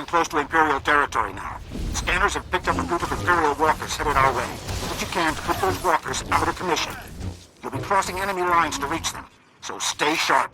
traveling close to Imperial territory now. Scanners have picked up a group of Imperial walkers headed our way. Do what you can to put those walkers out of commission. You'll be crossing enemy lines to reach them, so stay sharp.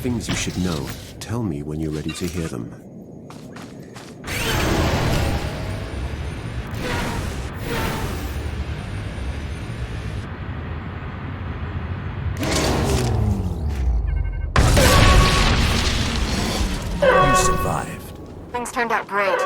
Things you should know. Tell me when you're ready to hear them. You survived. Things turned out great.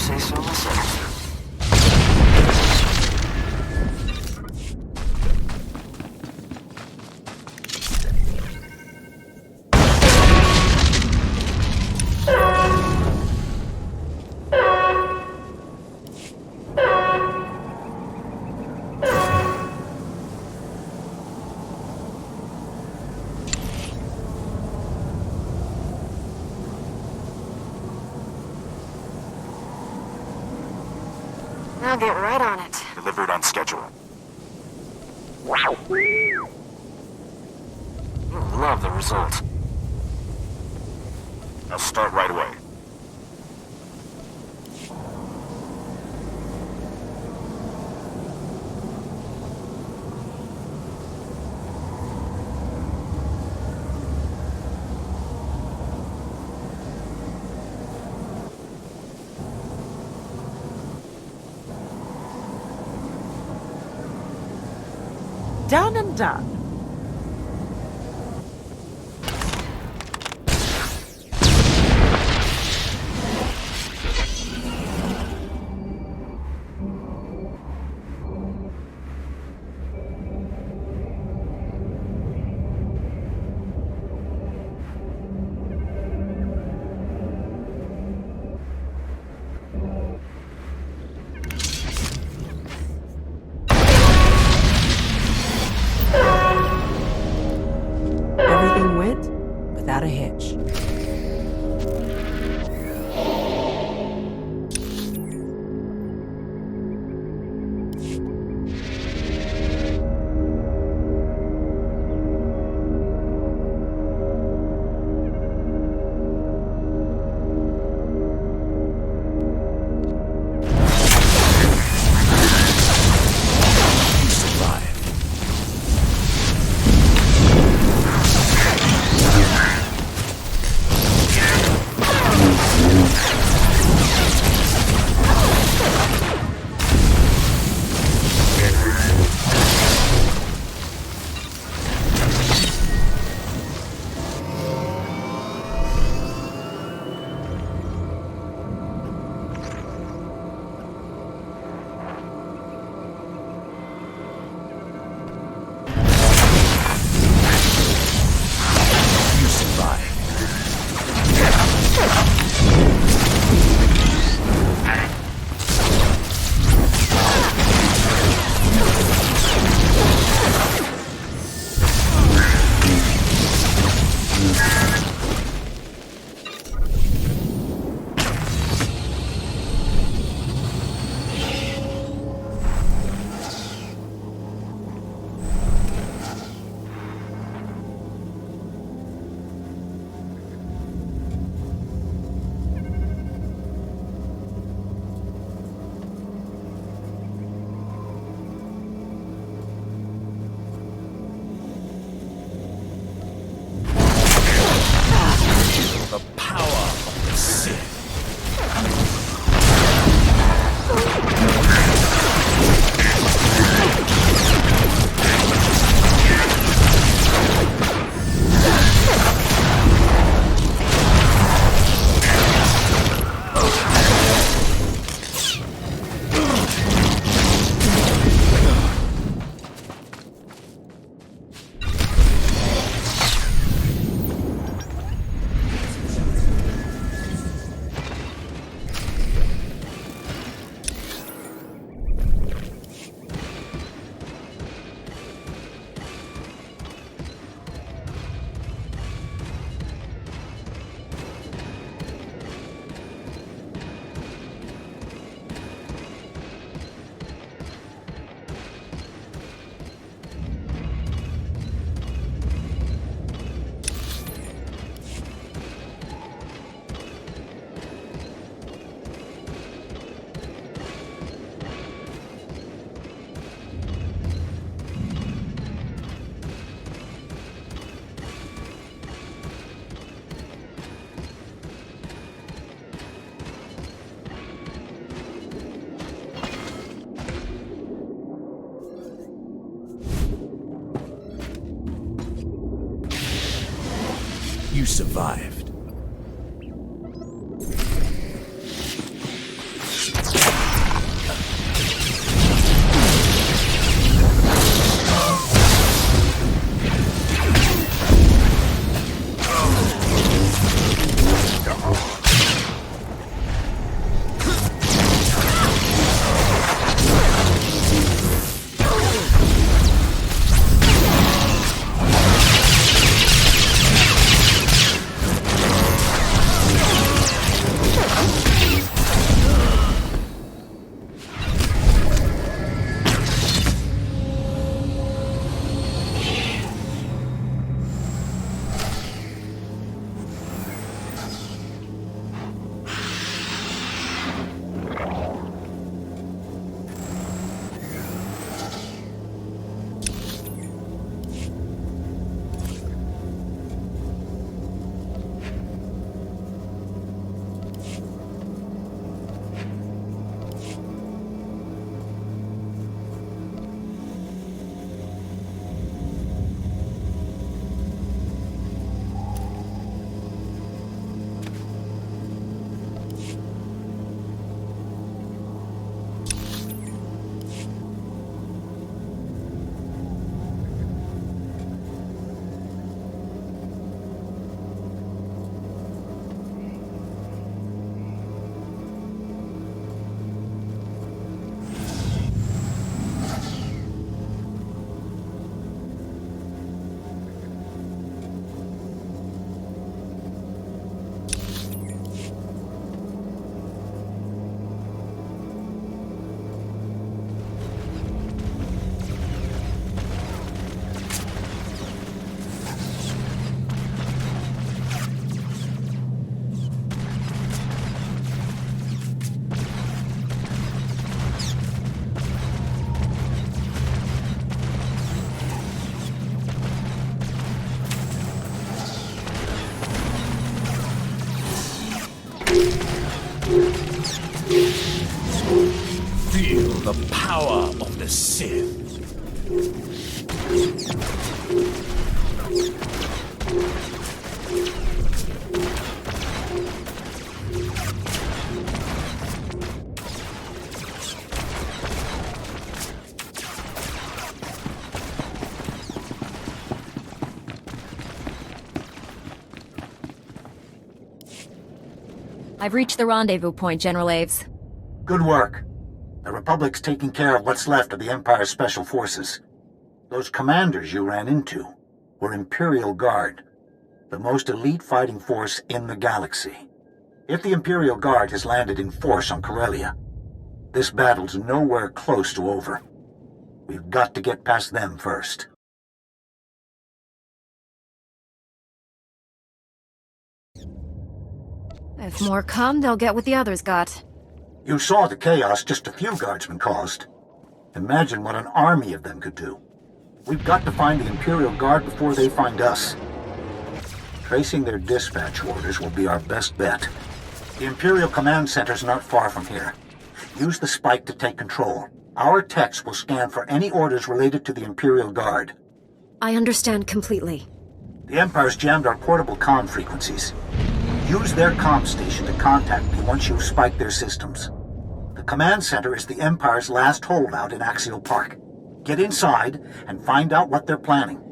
say so myself. I'll get right on it. Delivered on schedule. You'll love the result. I'll start right away. Done and done. Everything went without a hitch. You survived. Feel the power of the Sith. I've reached the rendezvous point, General Aves. Good work. The Republic's taking care of what's left of the Empire's special forces. Those commanders you ran into were Imperial Guard, the most elite fighting force in the galaxy. If the Imperial Guard has landed in force on Corellia, this battle's nowhere close to over. We've got to get past them first. If more come, they'll get what the others got. You saw the chaos just a few guardsmen caused. Imagine what an army of them could do. We've got to find the Imperial Guard before they find us. Tracing their dispatch orders will be our best bet. The Imperial Command Center's not far from here. Use the spike to take control. Our techs will scan for any orders related to the Imperial Guard. I understand completely. The Empire's jammed our portable comm frequencies. Use their comm station to contact me once you've spiked their systems. The command center is the Empire's last holdout in Axial Park. Get inside and find out what they're planning.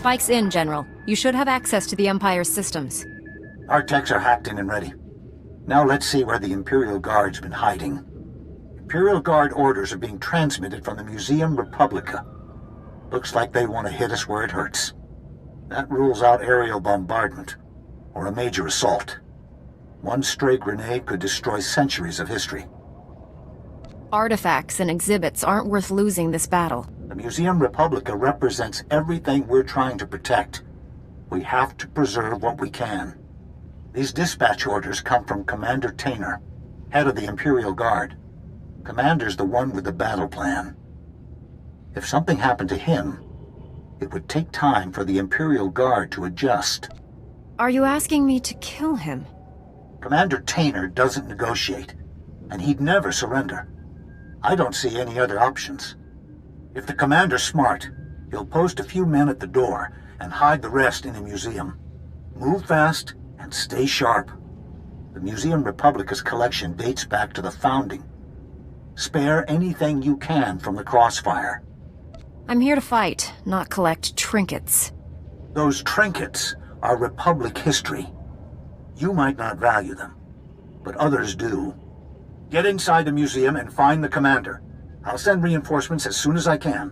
spike's in, General. You should have access to the Empire's systems. Our techs are hacked in and ready. Now let's see where the Imperial Guard's been hiding. Imperial Guard orders are being transmitted from the Museum Republica. Looks like they want to hit us where it hurts. That rules out aerial bombardment, or a major assault. One stray grenade could destroy centuries of history. Artifacts and exhibits aren't worth losing this battle. The Museum Republica represents everything we're trying to protect. We have to preserve what we can. These dispatch orders come from Commander Tainer, head of the Imperial Guard. Commander's the one with the battle plan. If something happened to him, it would take time for the Imperial Guard to adjust. Are you asking me to kill him? Commander Tainer doesn't negotiate, and he'd never surrender. I don't see any other options. If the commander's smart, he'll post a few men at the door and hide the rest in the museum. Move fast and stay sharp. The Museum Republica's collection dates back to the founding. Spare anything you can from the crossfire. I'm here to fight, not collect trinkets. Those trinkets are Republic history. You might not value them, but others do. Get inside the museum and find the commander. I'll send reinforcements as soon as I can.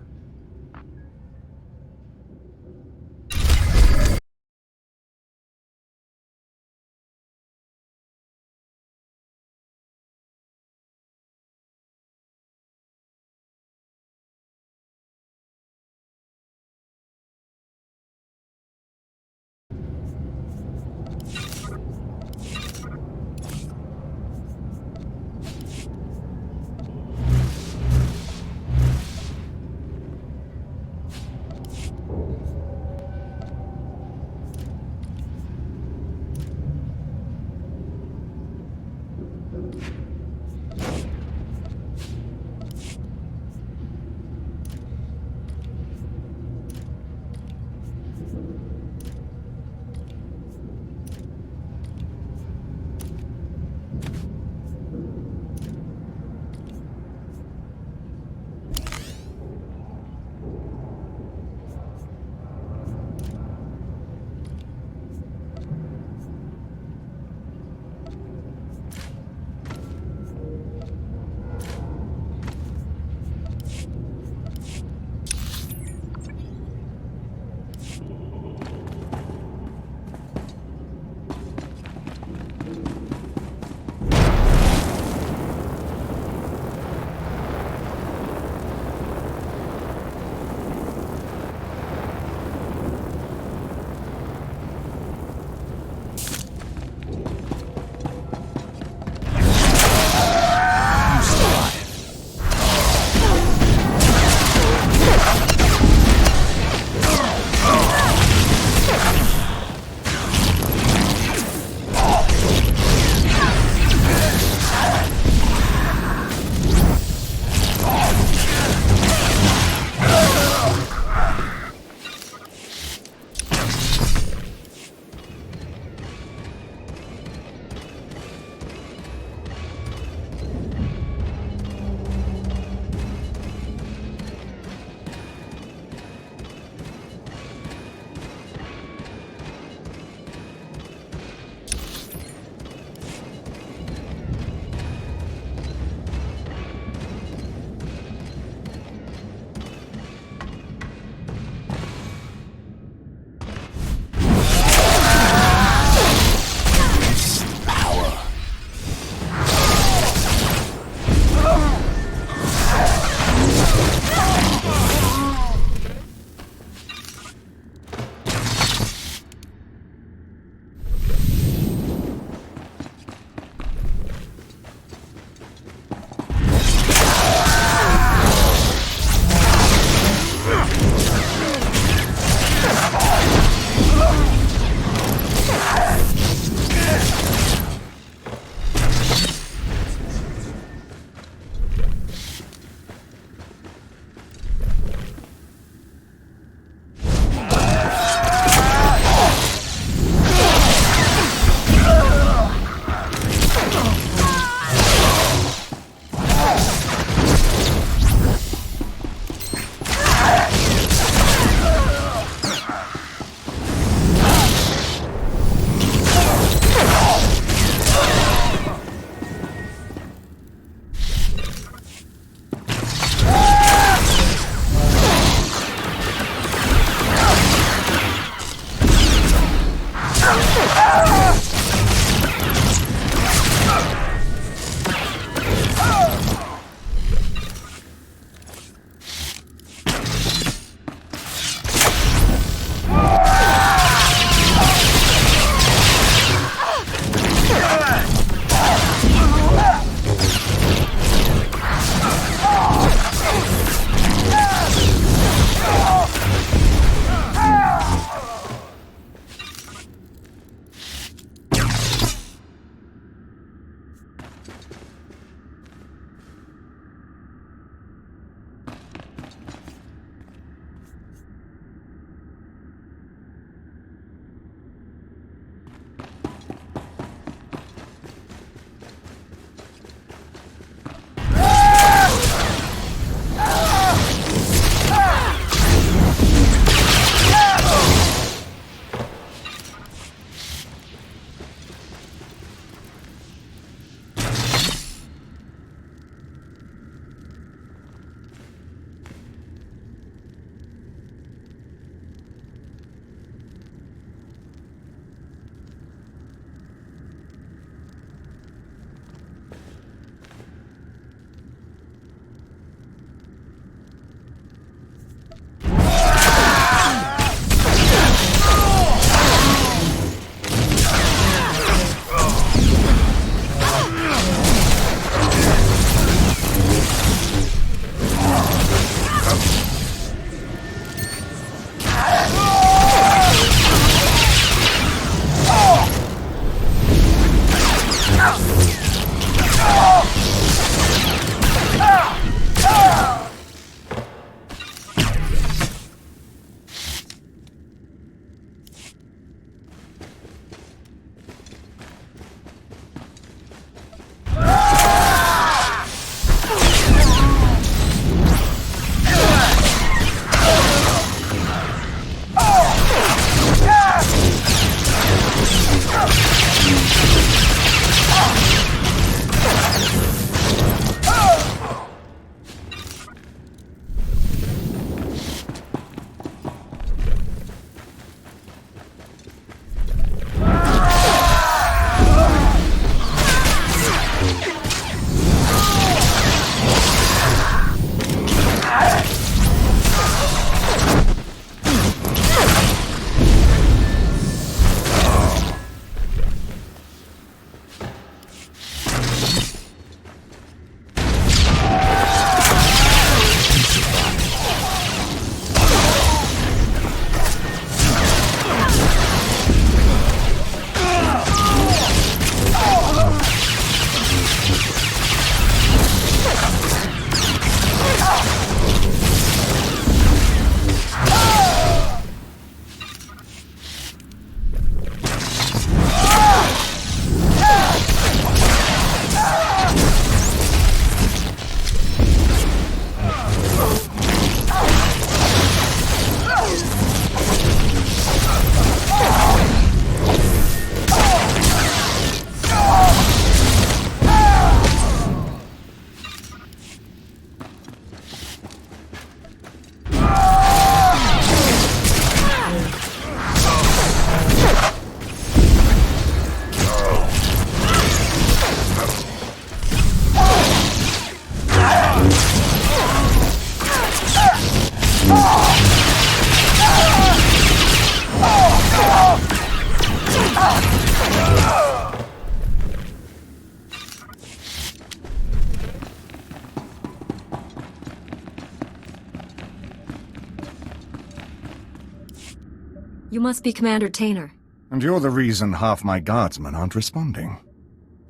You must be Commander Tainer. And you're the reason half my guardsmen aren't responding.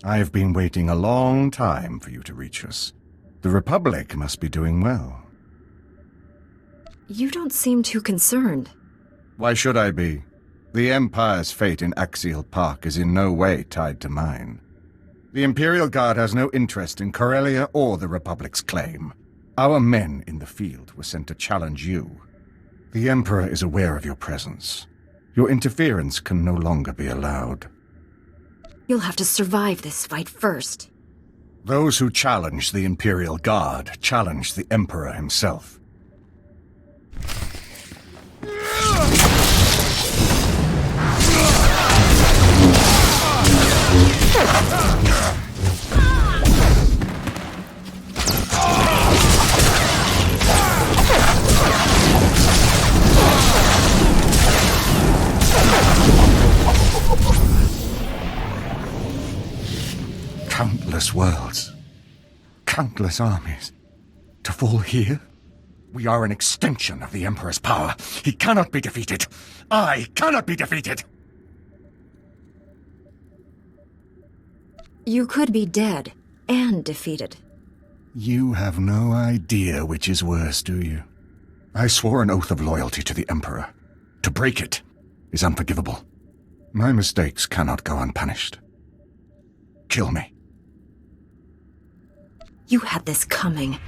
I've been waiting a long time for you to reach us. The Republic must be doing well. You don't seem too concerned. Why should I be? The Empire's fate in Axial Park is in no way tied to mine. The Imperial Guard has no interest in Corellia or the Republic's claim. Our men in the field were sent to challenge you. The Emperor is aware of your presence. Your interference can no longer be allowed. You'll have to survive this fight first. Those who challenge the Imperial Guard challenge the Emperor himself. Countless worlds, countless armies, to fall here? We are an extension of the Emperor's power. He cannot be defeated. I cannot be defeated! You could be dead and defeated. You have no idea which is worse, do you? I swore an oath of loyalty to the Emperor. To break it is unforgivable. My mistakes cannot go unpunished. Kill me. You had this coming.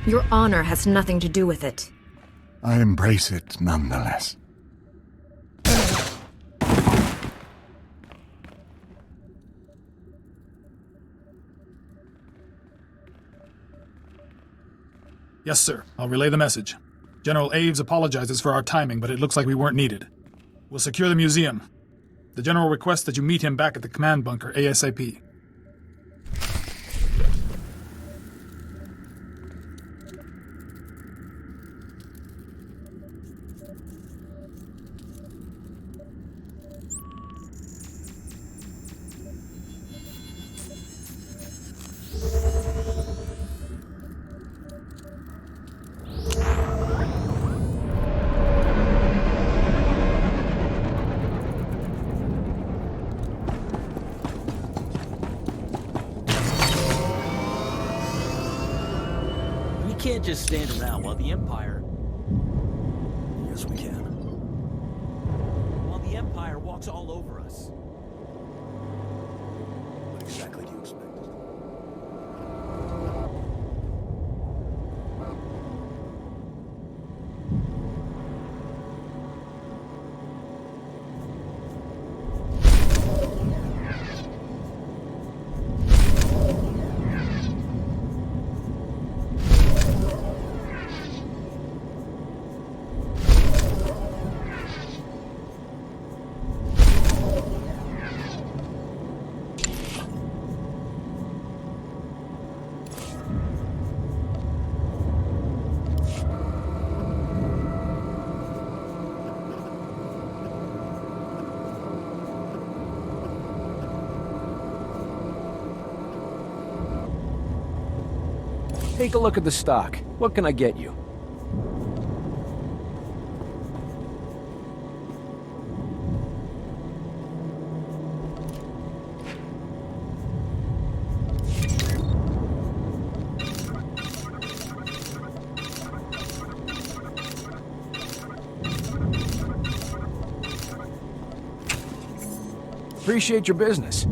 Your honor has nothing to do with it. I embrace it nonetheless. Yes, sir. I'll relay the message. General Aves apologizes for our timing, but it looks like we weren't needed. We'll secure the museum. The General requests that you meet him back at the command bunker ASAP. We can't just stand around while the Empire... Yes, we can. while the Empire walks all over us. What exactly do you expect? Take a look at the stock. What can I get you? Appreciate your business.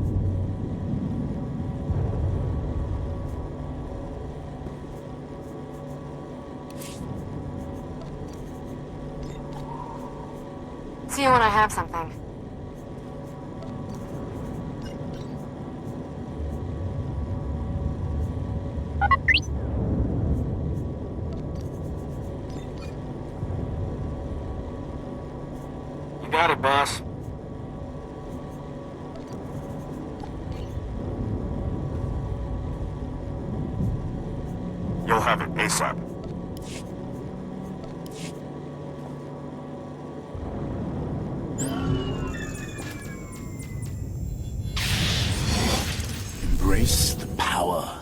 See you when I have something. You got it, boss. You'll have it ASAP. Embrace the power.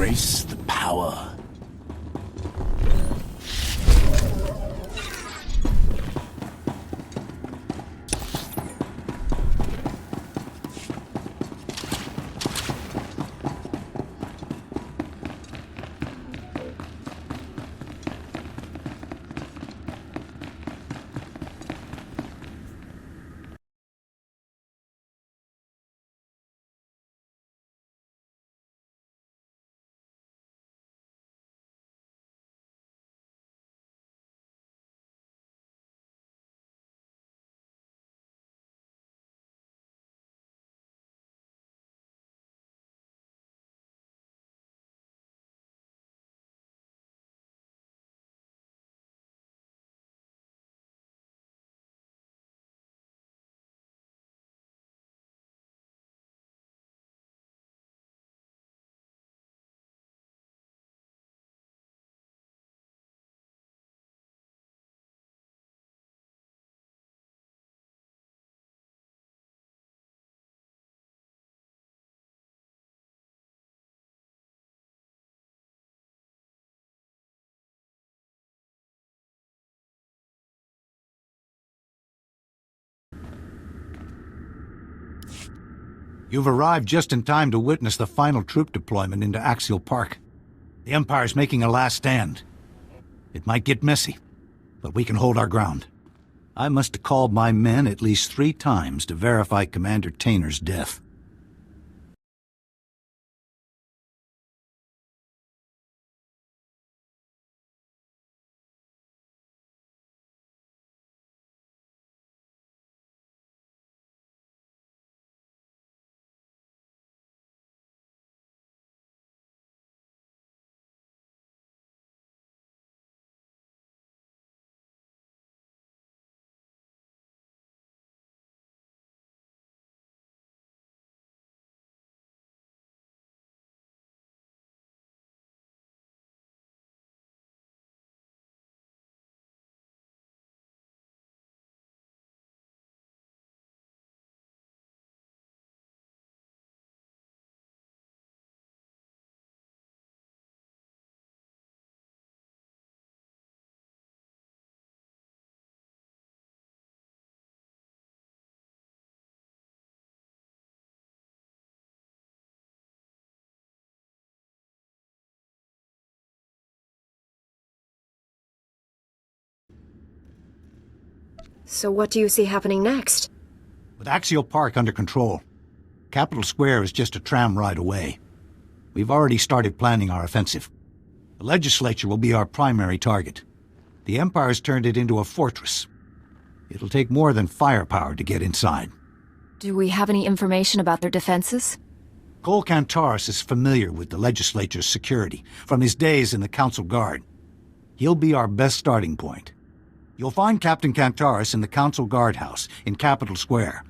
embrace the power. You've arrived just in time to witness the final troop deployment into Axial Park. The Empire's making a last stand. It might get messy, but we can hold our ground. I must have called my men at least 3 times to verify Commander Tainer's death. So what do you see happening next? With Axial Park under control, Capitol Square is just a tram ride away. We've already started planning our offensive. The legislature will be our primary target. The Empire's turned it into a fortress. It'll take more than firepower to get inside. Do we have any information about their defenses? Cole Kantaris is familiar with the legislature's security from his days in the Council Guard. He'll be our best starting point. You'll find Captain Kantaris in the Council Guardhouse in Capitol Square.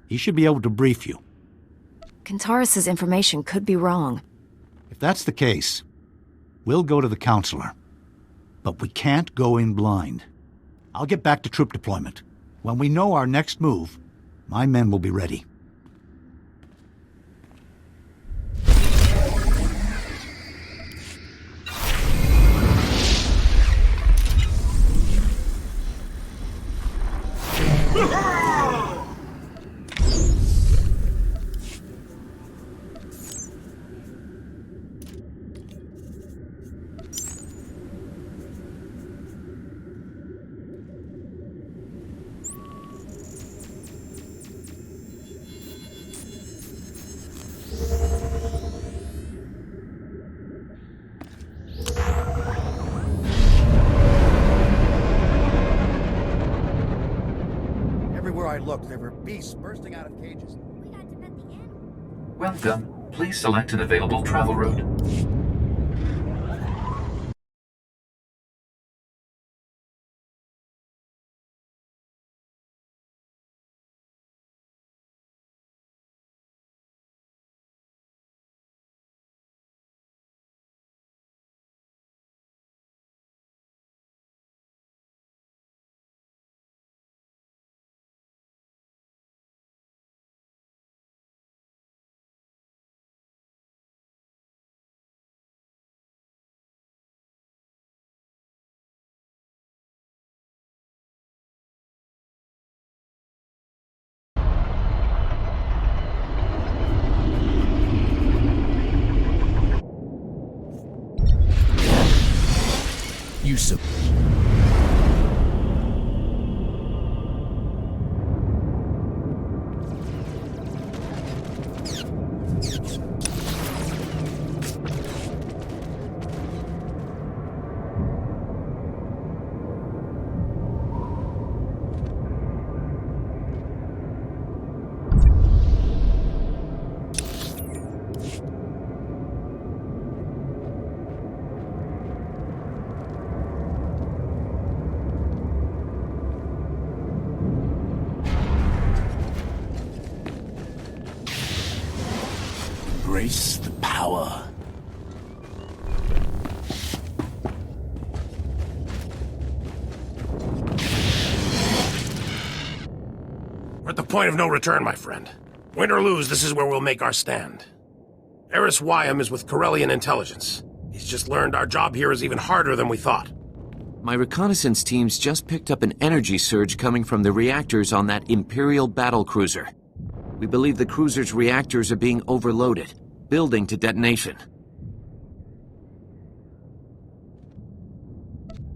He should be able to brief you. Kantaris's information could be wrong. If that's the case, we'll go to the Counselor. But we can't go in blind. I'll get back to troop deployment. When we know our next move, my men will be ready. Everywhere I looked, there were beasts bursting out of cages. Welcome. Please select an available travel route. impossible. Embrace the power. We're at the point of no return, my friend. Win or lose, this is where we'll make our stand. Eris Wyam is with Corellian intelligence. He's just learned our job here is even harder than we thought. My reconnaissance teams just picked up an energy surge coming from the reactors on that Imperial battlecruiser. We believe the cruiser's reactors are being overloaded, building to detonation.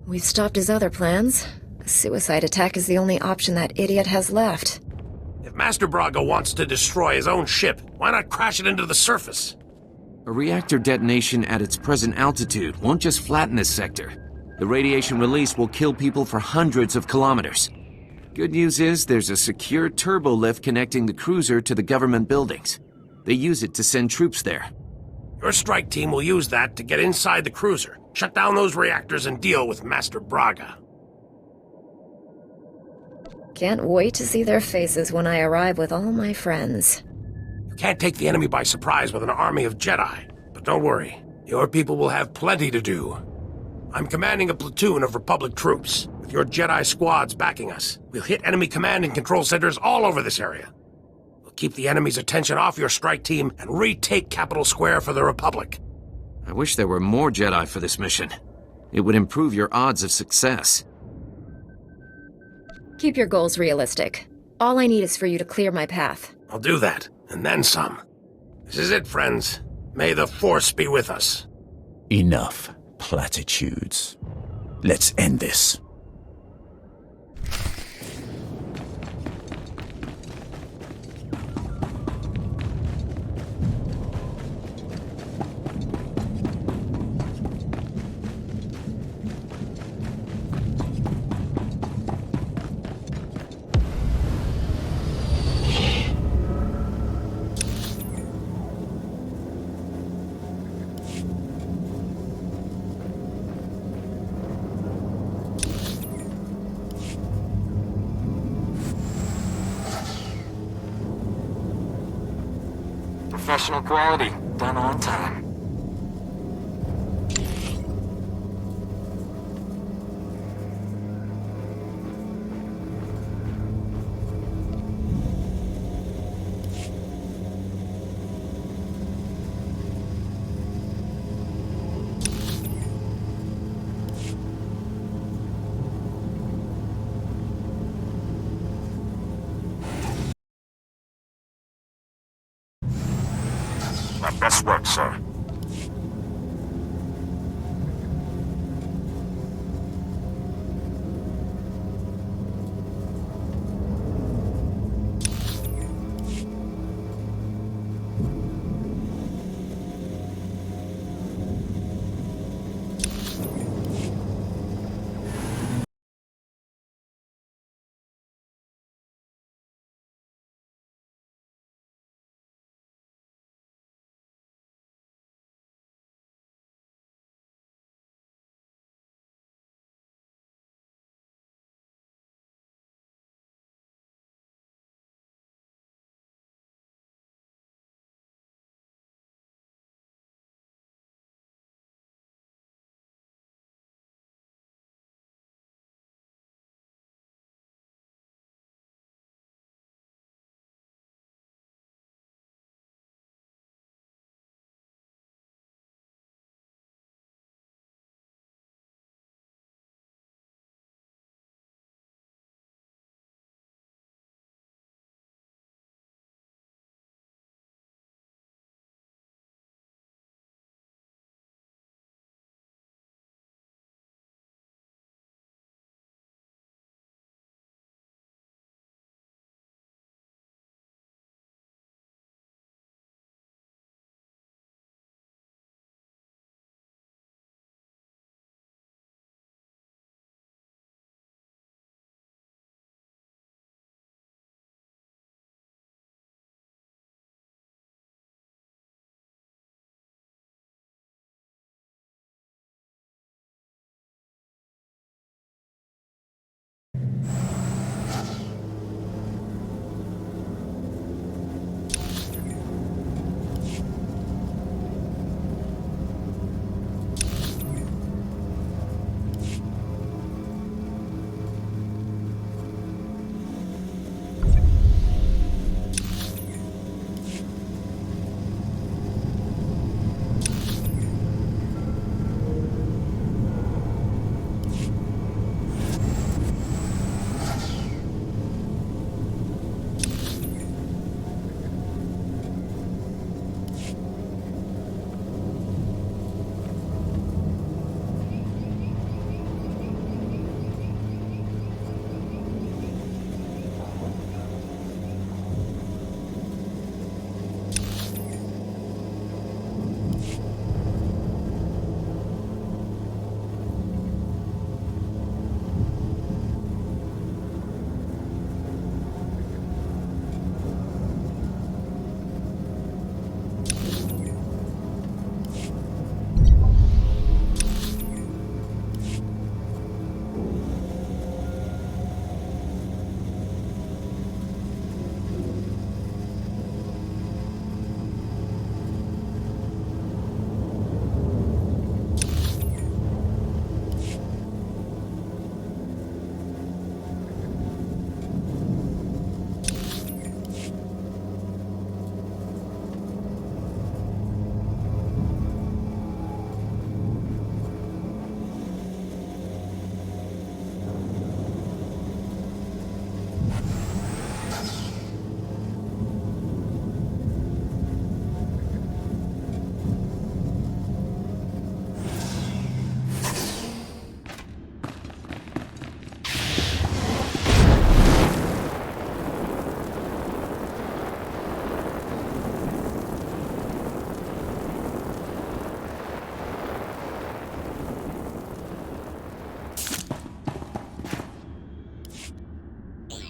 We've stopped his other plans. A suicide attack is the only option that idiot has left. If Master Braga wants to destroy his own ship, why not crash it into the surface? A reactor detonation at its present altitude won't just flatten this sector. The radiation release will kill people for hundreds of kilometers. Good news is there's a secure turbo lift connecting the cruiser to the government buildings. They use it to send troops there. Your strike team will use that to get inside the cruiser, shut down those reactors, and deal with Master Braga. Can't wait to see their faces when I arrive with all my friends. You can't take the enemy by surprise with an army of Jedi, but don't worry. Your people will have plenty to do. I'm commanding a platoon of Republic troops, with your Jedi squads backing us. We'll hit enemy command and control centers all over this area. We'll keep the enemy's attention off your strike team and retake Capital Square for the Republic. I wish there were more Jedi for this mission. It would improve your odds of success. Keep your goals realistic. All I need is for you to clear my path. I'll do that, and then some. This is it, friends. May the Force be with us. Enough platitudes. Let's end this. Professional quality, done on time. Best work, sir.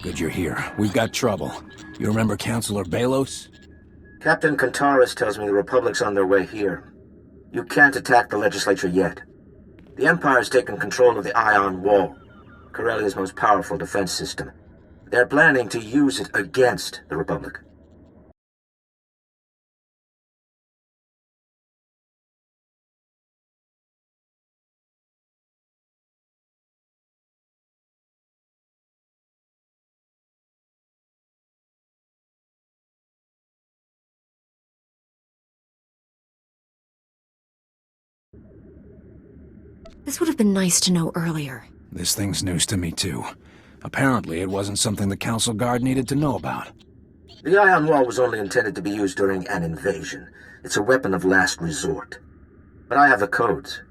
Good you're here. We've got trouble. You remember Councilor Balos? Captain Kantaris tells me the Republic's on their way here. You can't attack the legislature yet. The Empire's taken control of the Ion Wall, Corellia's most powerful defense system. They're planning to use it against the Republic. This would have been nice to know earlier. This thing's news to me, too. Apparently, it wasn't something the Council Guard needed to know about. The Ion Wall was only intended to be used during an invasion. It's a weapon of last resort. But I have the codes.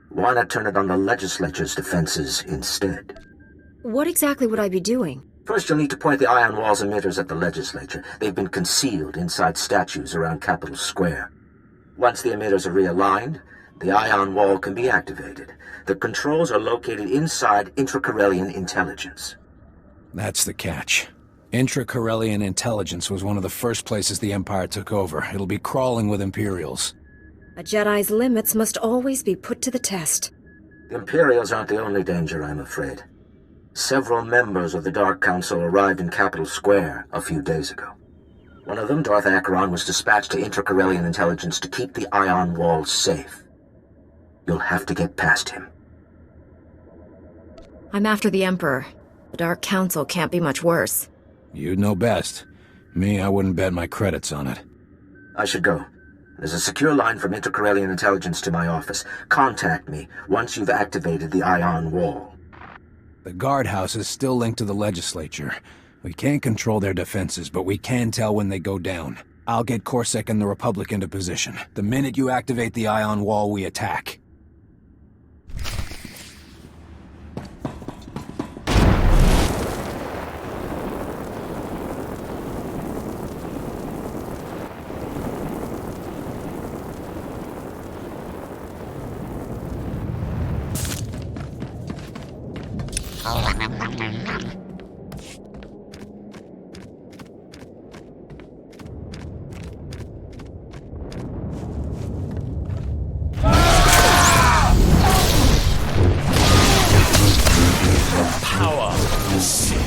Why not turn it on the legislature's defenses instead? What exactly would I be doing? First, you'll need to point the Ion Wall's emitters at the legislature. They've been concealed inside statues around Capitol Square. Once the emitters are realigned, the Ion Wall can be activated. The controls are located inside intra-Corellian intelligence. That's the catch. Intra-Corellian intelligence was one of the first places the Empire took over. It'll be crawling with Imperials. A Jedi's limits must always be put to the test. The Imperials aren't the only danger, I'm afraid. Several members of the Dark Council arrived in Capitol Square a few days ago. One of them, Darth Acheron, was dispatched to intra-Corellian intelligence to keep the Ion Wall safe. You'll have to get past him. I'm after the Emperor. The Dark Council can't be much worse. You'd know best. Me, I wouldn't bet my credits on it. I should go. There's a secure line from intra-Corellian intelligence to my office. Contact me once you've activated the Ion Wall. The guardhouse is still linked to the legislature. We can't control their defenses, but we can tell when they go down. I'll get Corsac and the Republic into position. The minute you activate the Ion Wall, we attack. Power of the Sith.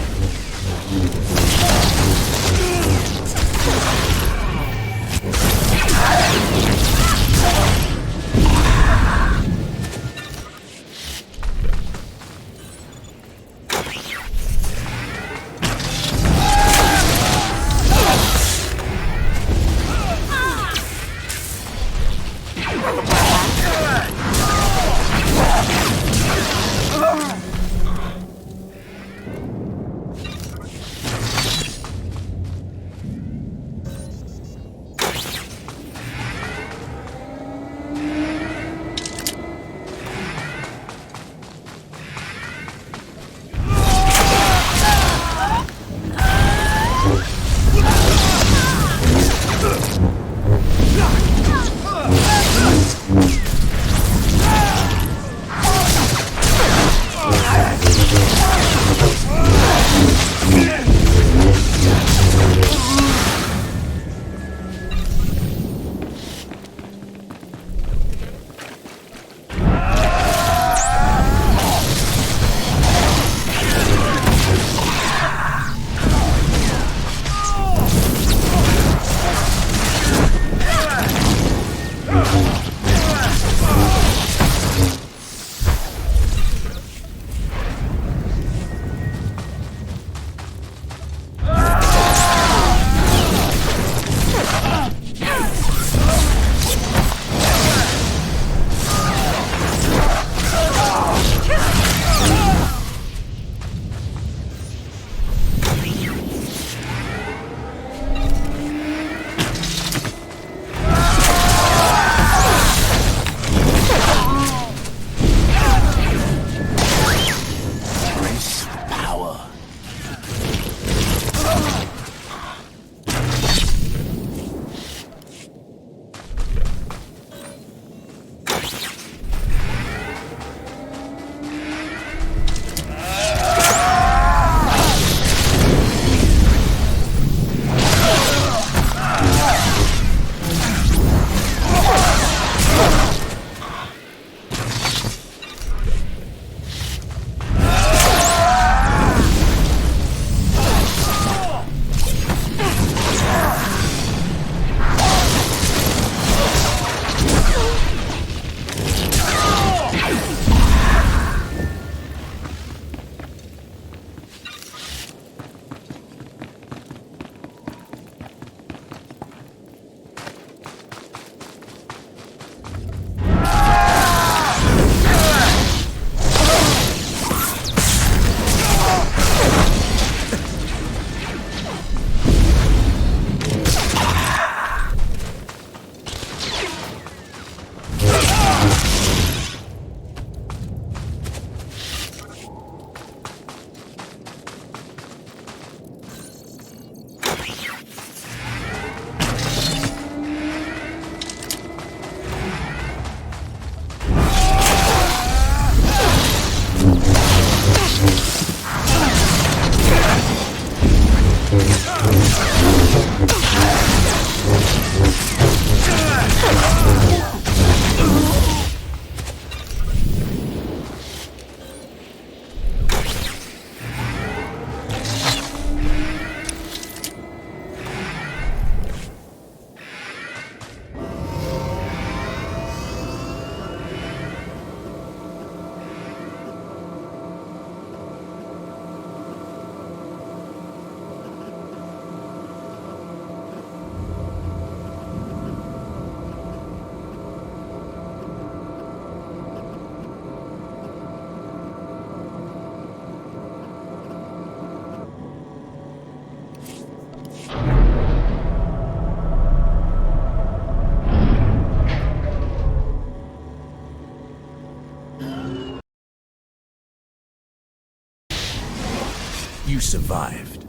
You survived.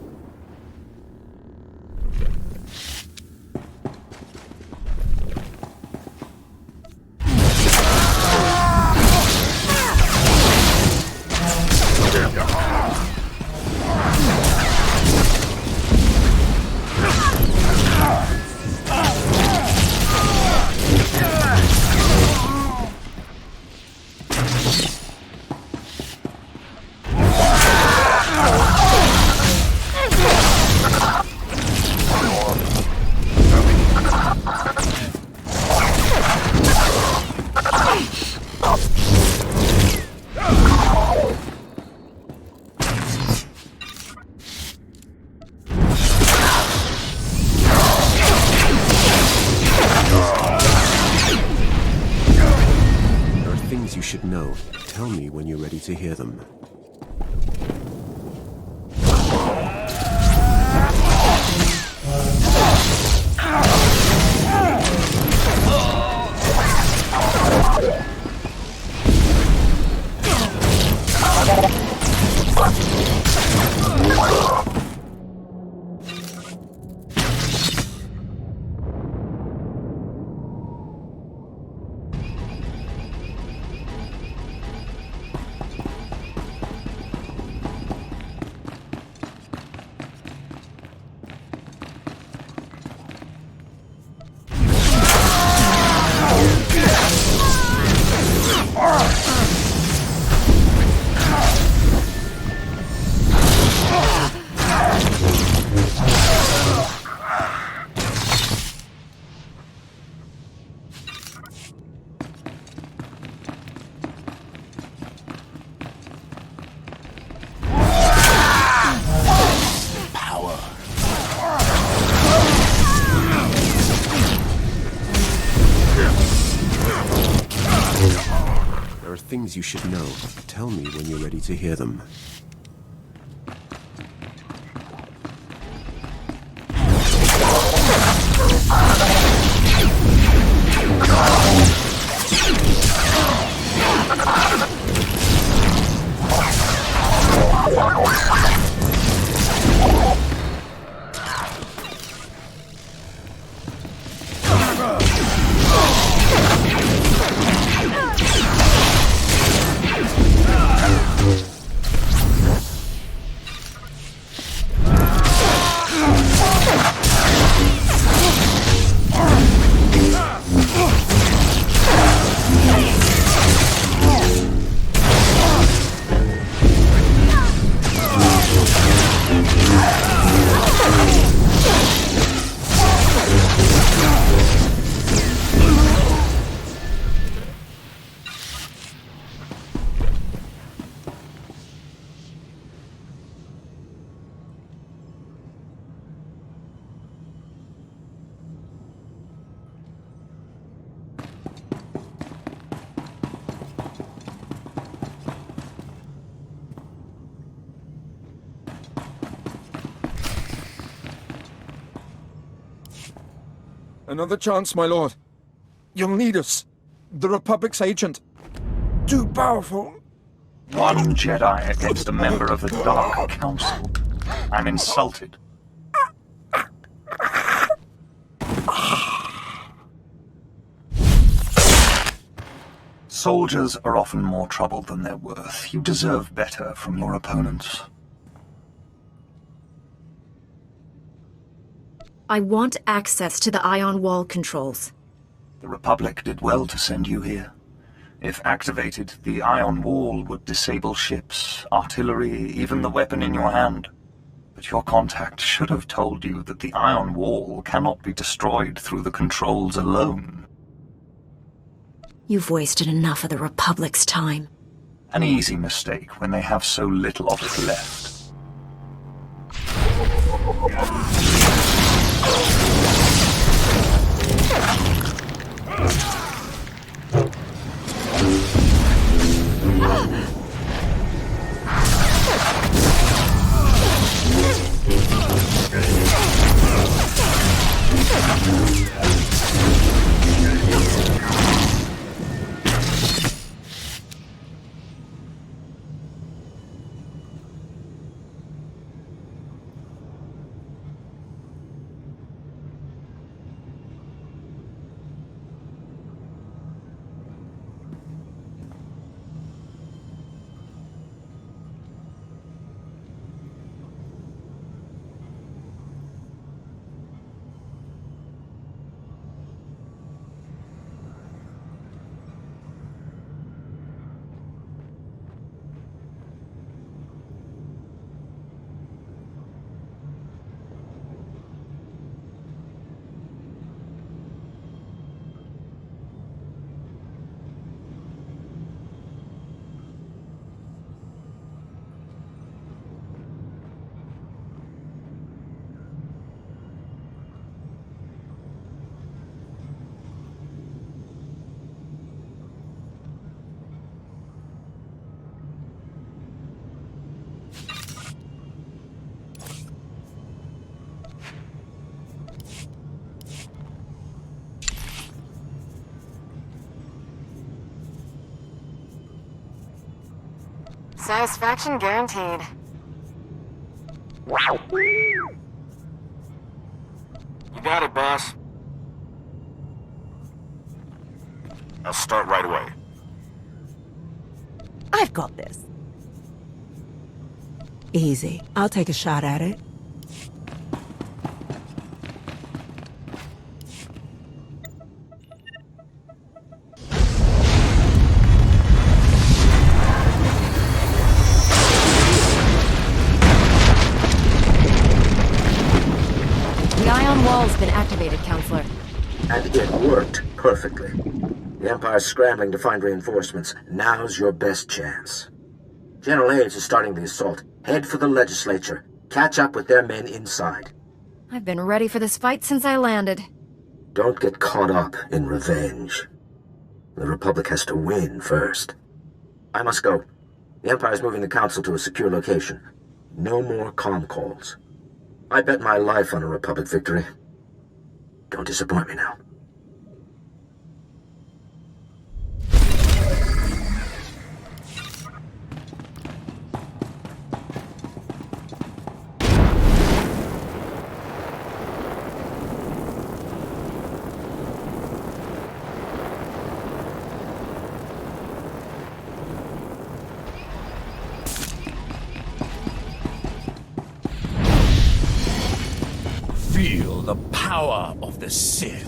You should know. Tell me when you're ready to hear them. Things you should know. Tell me when you're ready to hear them. Another chance, my lord. You'll need us. The Republic's agent. Too powerful. One Jedi against a member of the Dark Council. I'm insulted. Soldiers are often more trouble than they're worth. You deserve better from your opponents. I want access to the ion wall controls. The Republic did well to send you here. If activated, the ion wall would disable ships, artillery, even the weapon in your hand. But your contact should have told you that the ion wall cannot be destroyed through the controls alone. You've wasted enough of the Republic's time. An easy mistake when they have so little of it left. Satisfaction guaranteed. You got it, boss. I'll start right away. I've got this. Easy. I'll take a shot at it. The ion wall's been activated, Counselor. And it worked perfectly. The Empire's scrambling to find reinforcements. Now's your best chance. General Aves is starting the assault. Head for the legislature. Catch up with their men inside. I've been ready for this fight since I landed. Don't get caught up in revenge. The Republic has to win first. I must go. The Empire's moving the Council to a secure location. No more comm calls. I bet my life on a Republic victory. Don't disappoint me now. Feel the power of the Sith.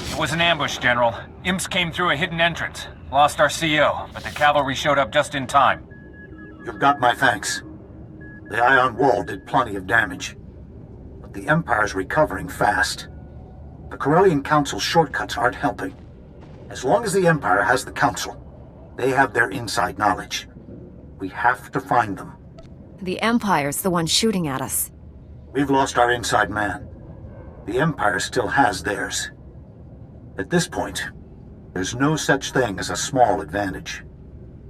It was an ambush, General. Imps came through a hidden entrance. Lost our CO, but the cavalry showed up just in time. You've got my thanks. The ion wall did plenty of damage. But the Empire's recovering fast. The Corellian Council's shortcuts aren't helping. As long as the Empire has the Council, they have their inside knowledge. We have to find them. The Empire's the one shooting at us. We've lost our inside man. The Empire still has theirs. At this point, there's no such thing as a small advantage.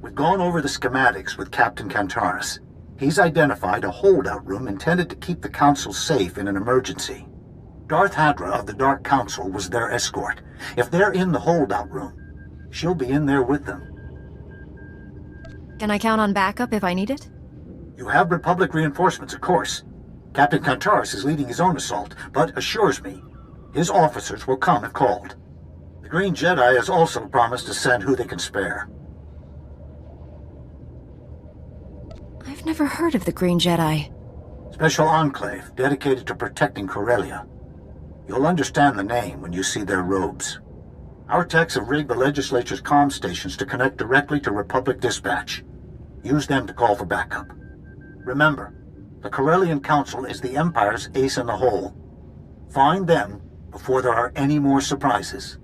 We've gone over the schematics with Captain Kantaris. He's identified a holdout room intended to keep the Council safe in an emergency. Darth Hadra of the Dark Council was their escort. If they're in the holdout room, she'll be in there with them. Can I count on backup if I need it? You have Republic reinforcements, of course. Captain Kantaris is leading his own assault, but assures me his officers will come if called. The Green Jedi has also promised to send who they can spare. I've never heard of the Green Jedi. Special enclave dedicated to protecting Corellia. You'll understand the name when you see their robes. Our techs have rigged the legislature's comm stations to connect directly to Republic dispatch. Use them to call for backup. Remember, the Corellian Council is the Empire's ace in the hole. Find them before there are any more surprises.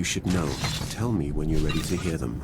you should know. Tell me when you're ready to hear them.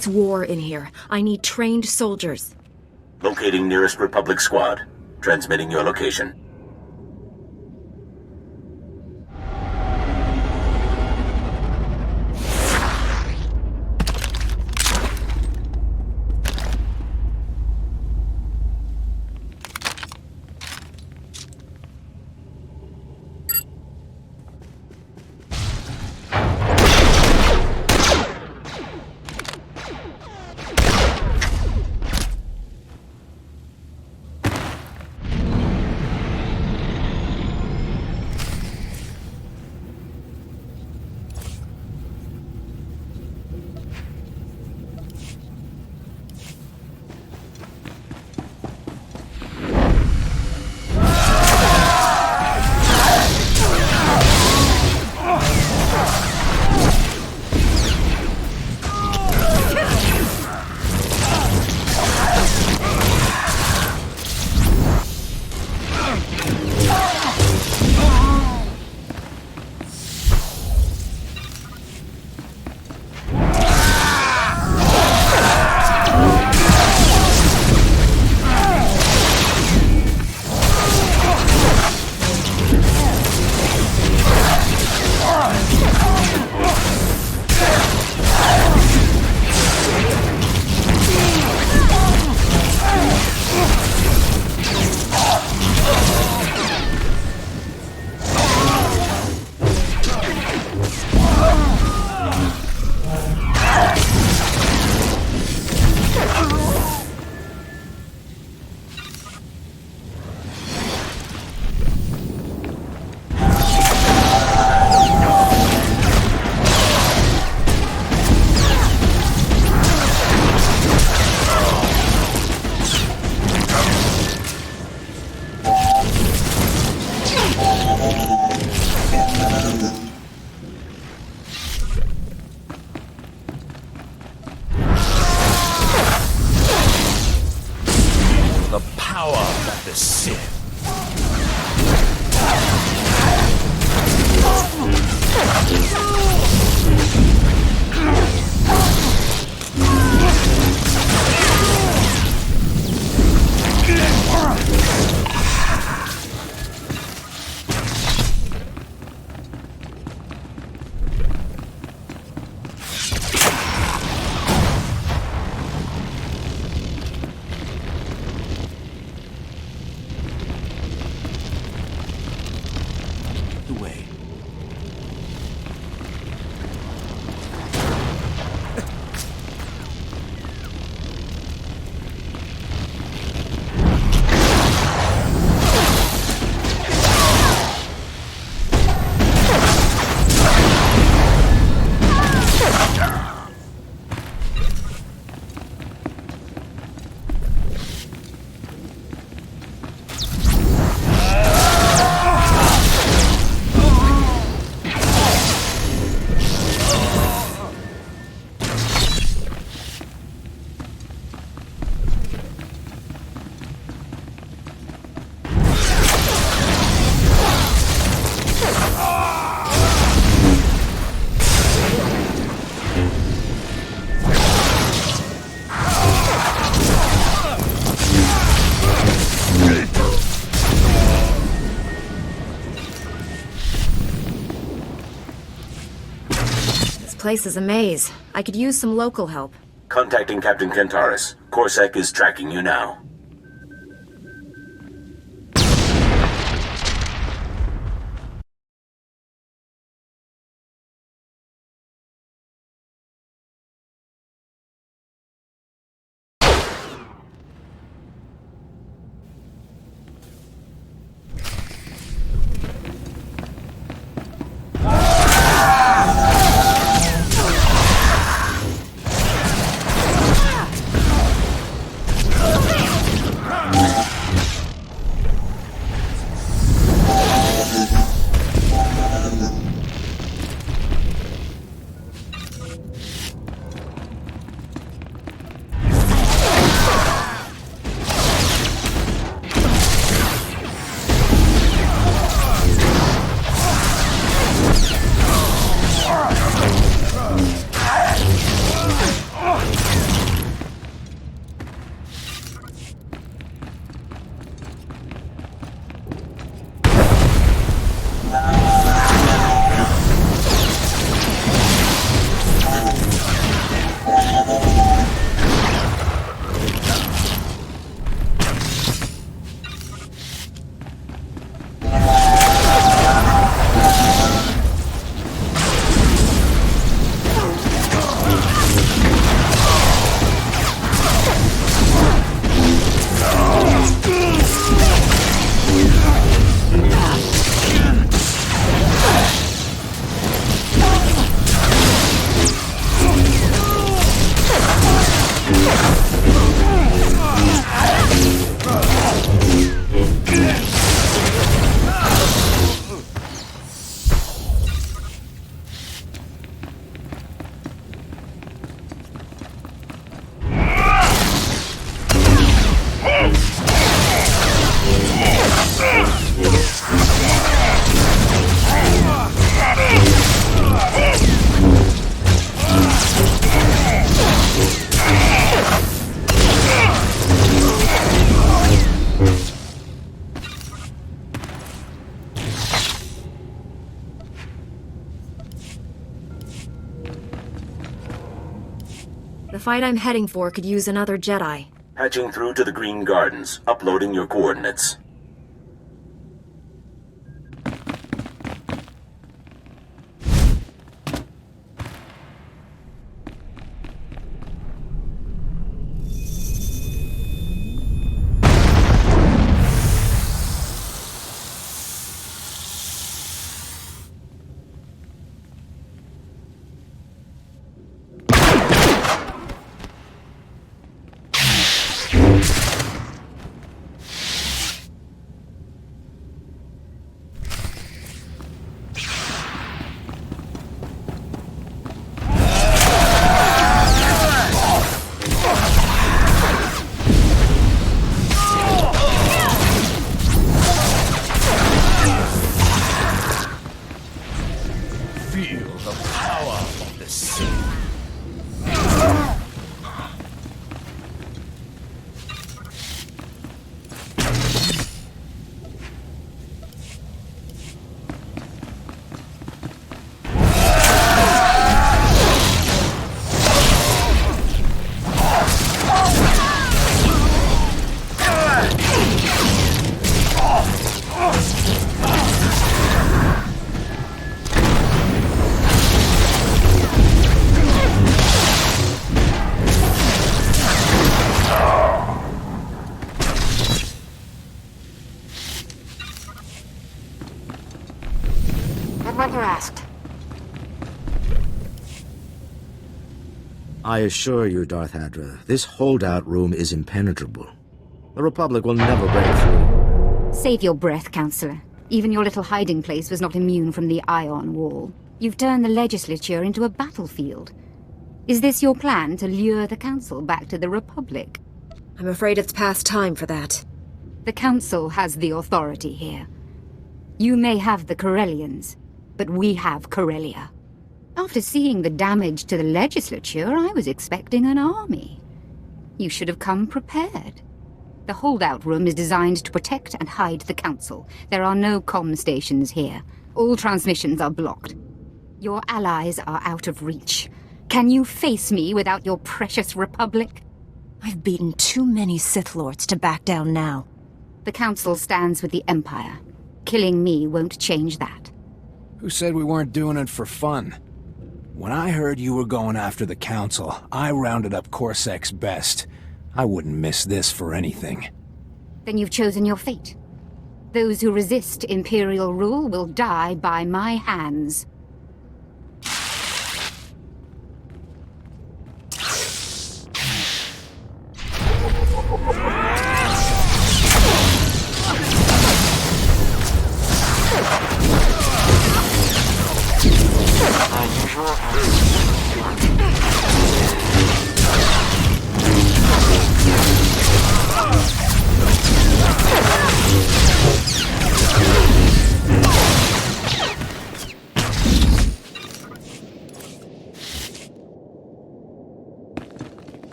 It's war in here. I need trained soldiers. Locating nearest Republic squad. Transmitting your location. place is a maze. I could use some local help. Contacting Captain Kentaris. Corsac is tracking you now. The fight I'm heading for could use another Jedi. Patching through to the Green Gardens, uploading your coordinates. What you asked. I assure you, Darth Hadra, this holdout room is impenetrable. The Republic will never break through. Save your breath, Counselor. Even your little hiding place was not immune from the ion wall. You've turned the legislature into a battlefield. Is this your plan to lure the Council back to the Republic? I'm afraid it's past time for that. The Council has the authority here. You may have the Corellians, but we have Corellia. After seeing the damage to the legislature, I was expecting an army. You should have come prepared. The holdout room is designed to protect and hide the Council. There are no comm stations here. All transmissions are blocked. Your allies are out of reach. Can you face me without your precious Republic? I've beaten too many Sith Lords to back down now. The Council stands with the Empire. Killing me won't change that. Who said we weren't doing it for fun? When I heard you were going after the Council, I rounded up Corsek's best. I wouldn't miss this for anything. Then you've chosen your fate. Those who resist Imperial rule will die by my hands.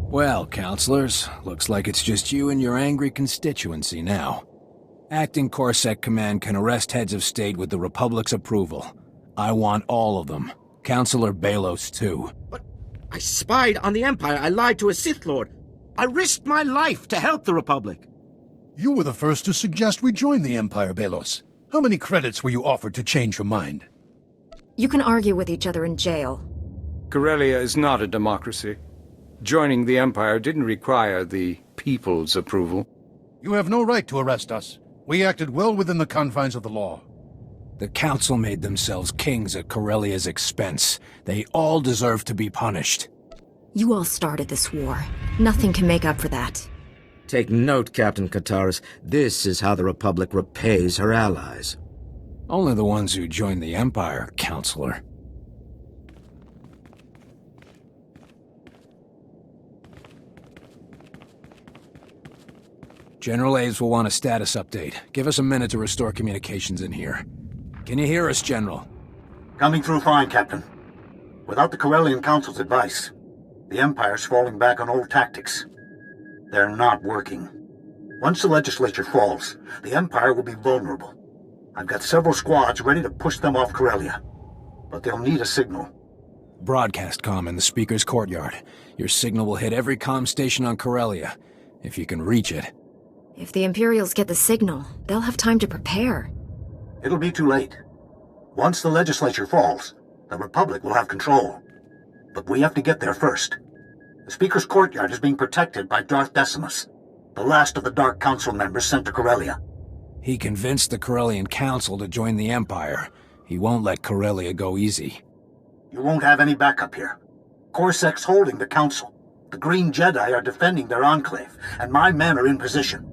Well, Counselors, looks like it's just you and your angry constituency now. Acting Corsec Command can arrest heads of state with the Republic's approval. I want all of them. Counselor Belos, too. But I spied on the Empire. I lied to a Sith Lord. I risked my life to help the Republic. You were the first to suggest we join the Empire, Belos. How many credits were you offered to change your mind? You can argue with each other in jail. Corellia is not a democracy. Joining the Empire didn't require the people's approval. You have no right to arrest us. We acted well within the confines of the law. The Council made themselves kings at Corellia's expense. They all deserve to be punished. You all started this war. Nothing can make up for that. Take note, Captain Kataris. This is how the Republic repays her allies. Only the ones who joined the Empire, Counselor. General Aves will want a status update. Give us a minute to restore communications in here. Can you hear us, General? Coming through fine, Captain. Without the Corellian Council's advice, the Empire's falling back on old tactics. They're not working. Once the legislature falls, the Empire will be vulnerable. I've got several squads ready to push them off Corellia. But they'll need a signal. Broadcast comm in the speaker's courtyard. Your signal will hit every comm station on Corellia, if you can reach it. If the Imperials get the signal, they'll have time to prepare. It'll be too late. Once the legislature falls, the Republic will have control. But we have to get there first. The Speaker's courtyard is being protected by Darth Decimus, the last of the Dark Council members sent to Corellia. He convinced the Corellian Council to join the Empire. He won't let Corellia go easy. You won't have any backup here. Corsek's holding the Council. The Green Jedi are defending their enclave, and my men are in position.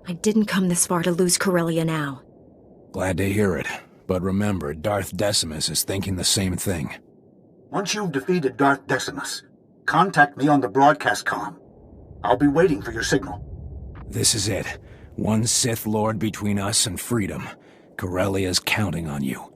I didn't come this far to lose Corellia now. Glad to hear it. But remember, Darth Decimus is thinking the same thing. Once you've defeated Darth Decimus, contact me on the broadcast comm. I'll be waiting for your signal. This is it. One Sith Lord between us and freedom. Corellia's counting on you.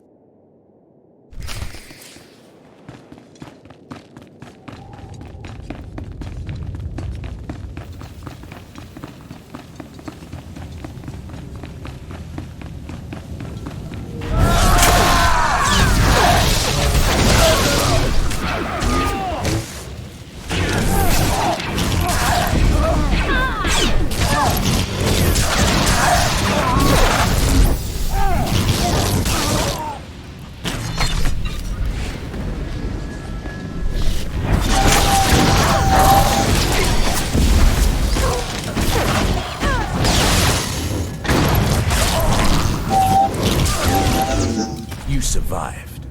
You survived.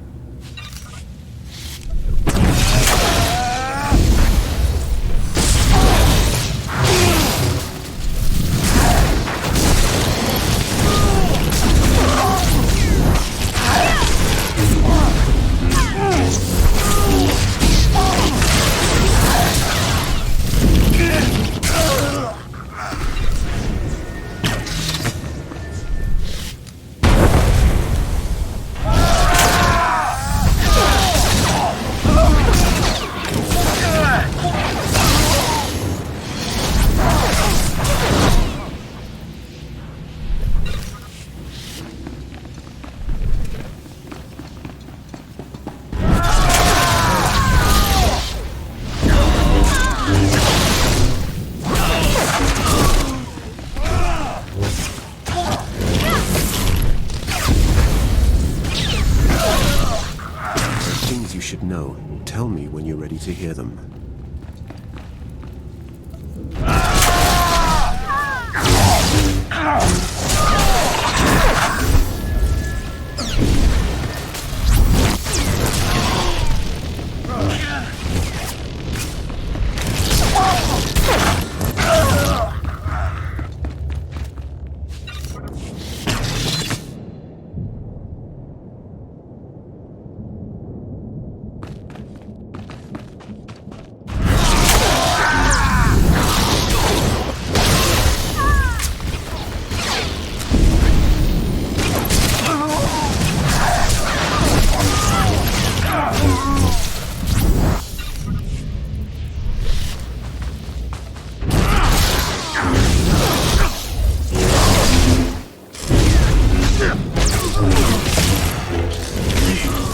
Things you should know. Tell me when you're ready to hear them.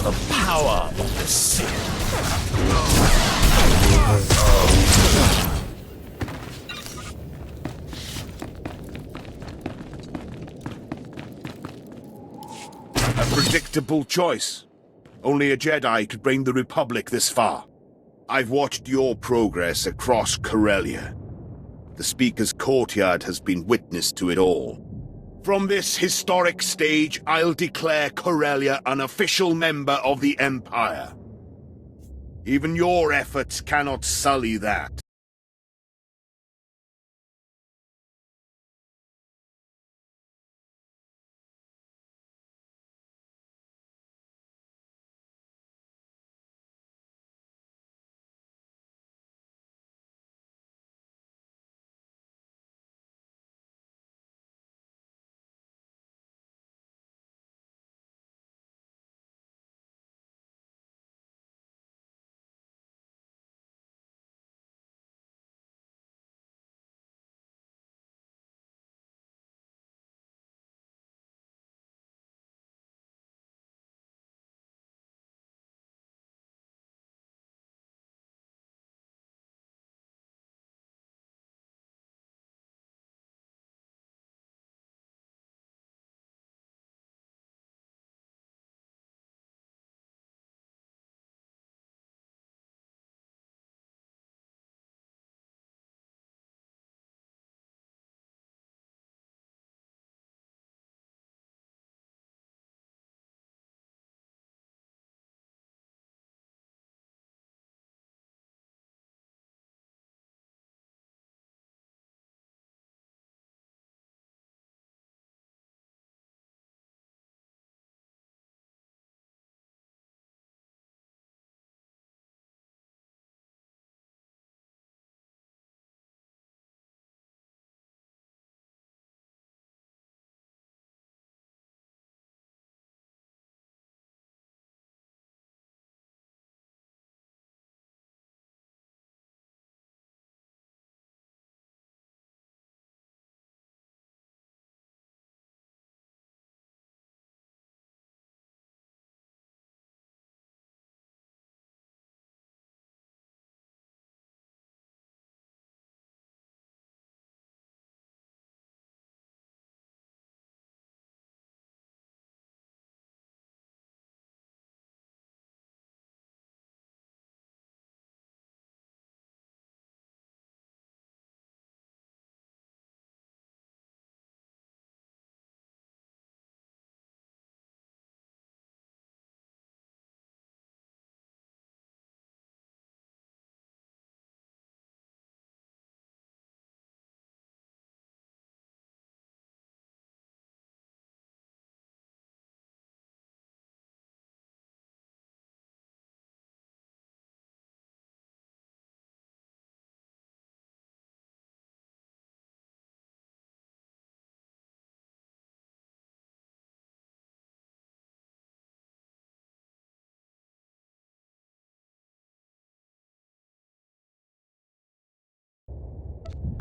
The power of the Sith. A predictable choice. Only a Jedi could bring the Republic this far. I've watched your progress across Corellia. The Speaker's courtyard has been witness to it all. From this historic stage, I'll declare Corellia an official member of the Empire. Even your efforts cannot sully that.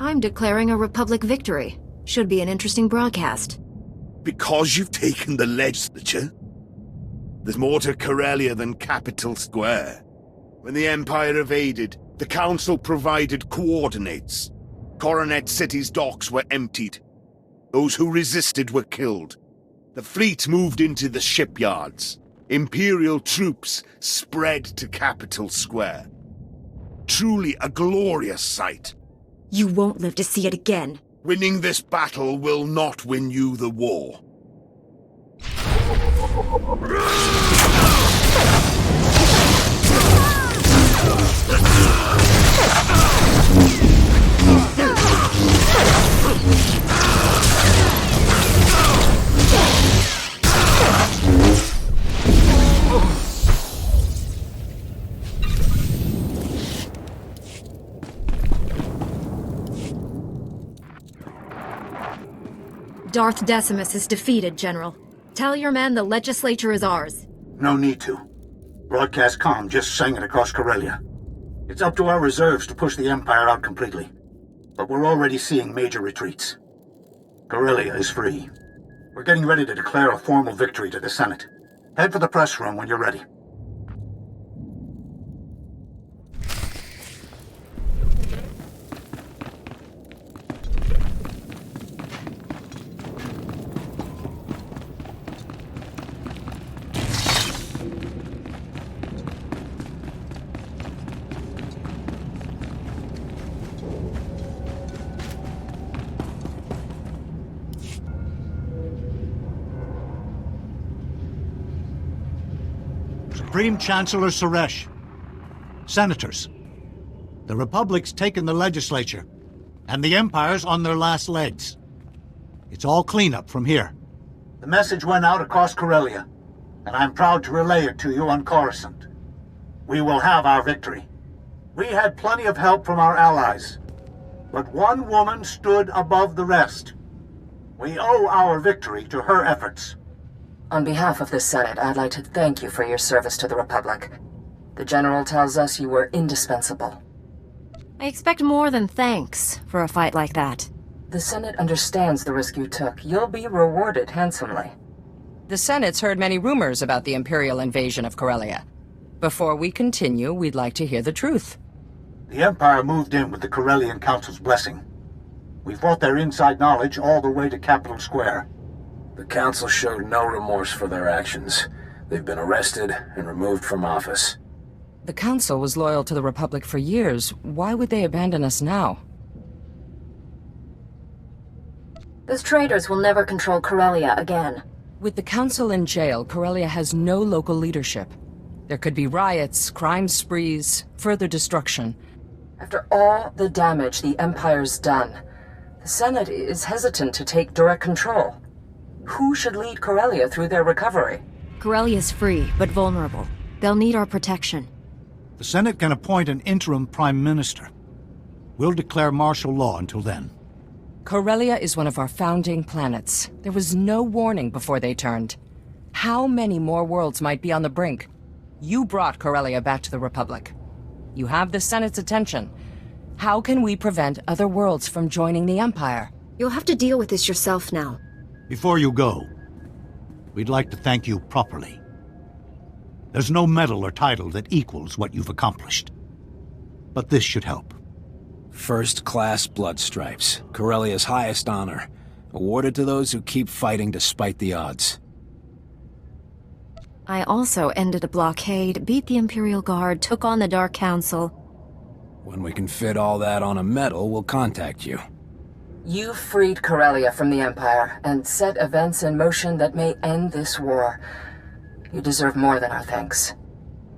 I'm declaring a Republic victory. Should be an interesting broadcast. Because you've taken the legislature? There's more to Corellia than Capital Square. When the Empire evaded, the Council provided coordinates. Coronet City's docks were emptied. Those who resisted were killed. The fleet moved into the shipyards. Imperial troops spread to Capital Square. Truly a glorious sight. You won't live to see it again. Winning this battle will not win you the war. Darth Decimus is defeated, General. Tell your men the legislature is ours. No need to. Broadcast comm just sang it across Corellia. It's up to our reserves to push the Empire out completely. But we're already seeing major retreats. Corellia is free. We're getting ready to declare a formal victory to the Senate. Head for the press room when you're ready. Supreme Chancellor Suresh. Senators. The Republic's taken the legislature, and the Empire's on their last legs. It's all cleanup from here. The message went out across Corellia, and I'm proud to relay it to you on Coruscant. We will have our victory. We had plenty of help from our allies, but one woman stood above the rest. We owe our victory to her efforts. On behalf of the Senate, I'd like to thank you for your service to the Republic. The General tells us you were indispensable. I expect more than thanks for a fight like that. The Senate understands the risk you took. You'll be rewarded handsomely. The Senate's heard many rumors about the Imperial invasion of Corellia. Before we continue, we'd like to hear the truth. The Empire moved in with the Corellian Council's blessing. We fought their inside knowledge all the way to Capital Square. The Council showed no remorse for their actions. They've been arrested and removed from office. The Council was loyal to the Republic for years. Why would they abandon us now? Those traitors will never control Corellia again. With the Council in jail, Corellia has no local leadership. There could be riots, crime sprees, further destruction. After all the damage the Empire's done, the Senate is hesitant to take direct control. Who should lead Corellia through their recovery? Corellia's free, but vulnerable. They'll need our protection. The Senate can appoint an interim prime minister. We'll declare martial law until then. Corellia is one of our founding planets. There was no warning before they turned. How many more worlds might be on the brink? You brought Corellia back to the Republic. You have the Senate's attention. How can we prevent other worlds from joining the Empire? You'll have to deal with this yourself now. Before you go, we'd like to thank you properly. There's no medal or title that equals what you've accomplished. But this should help. First-class blood stripes, Corellia's highest honor, awarded to those who keep fighting despite the odds. I also ended a blockade, beat the Imperial Guard, took on the Dark Council. When we can fit all that on a medal, we'll contact you. You freed Corellia from the Empire and set events in motion that may end this war. You deserve more than our thanks.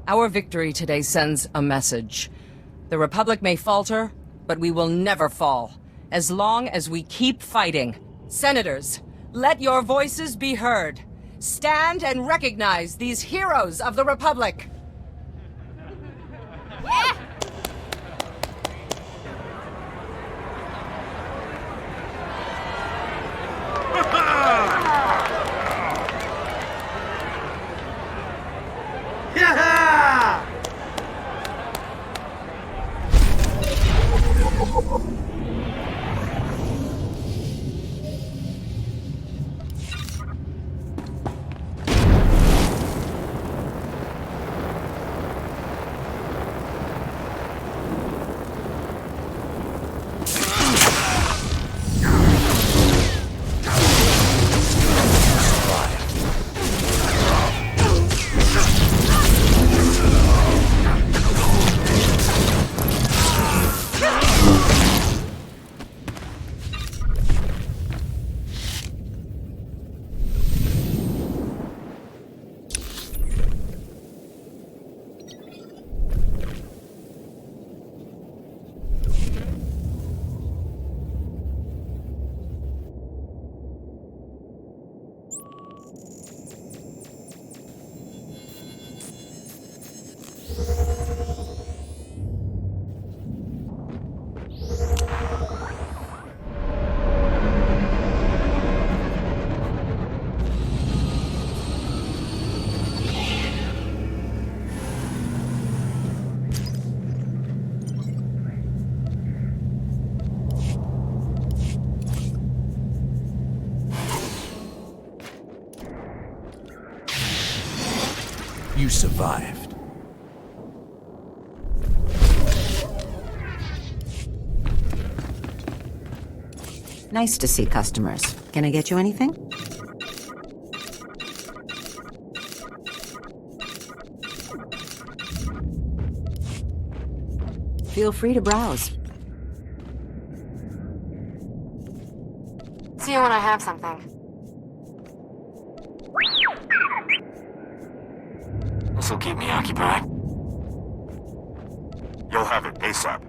Our victory today sends a message. The Republic may falter, but we will never fall, as long as we keep fighting. Senators, let your voices be heard. Stand and recognize these heroes of the Republic. Yeah! You survived. Nice to see customers. Can I get you anything? Feel free to browse. See you when I have something. This'll keep me occupied. You'll have it ASAP.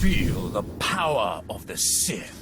Feel the power of the Sith.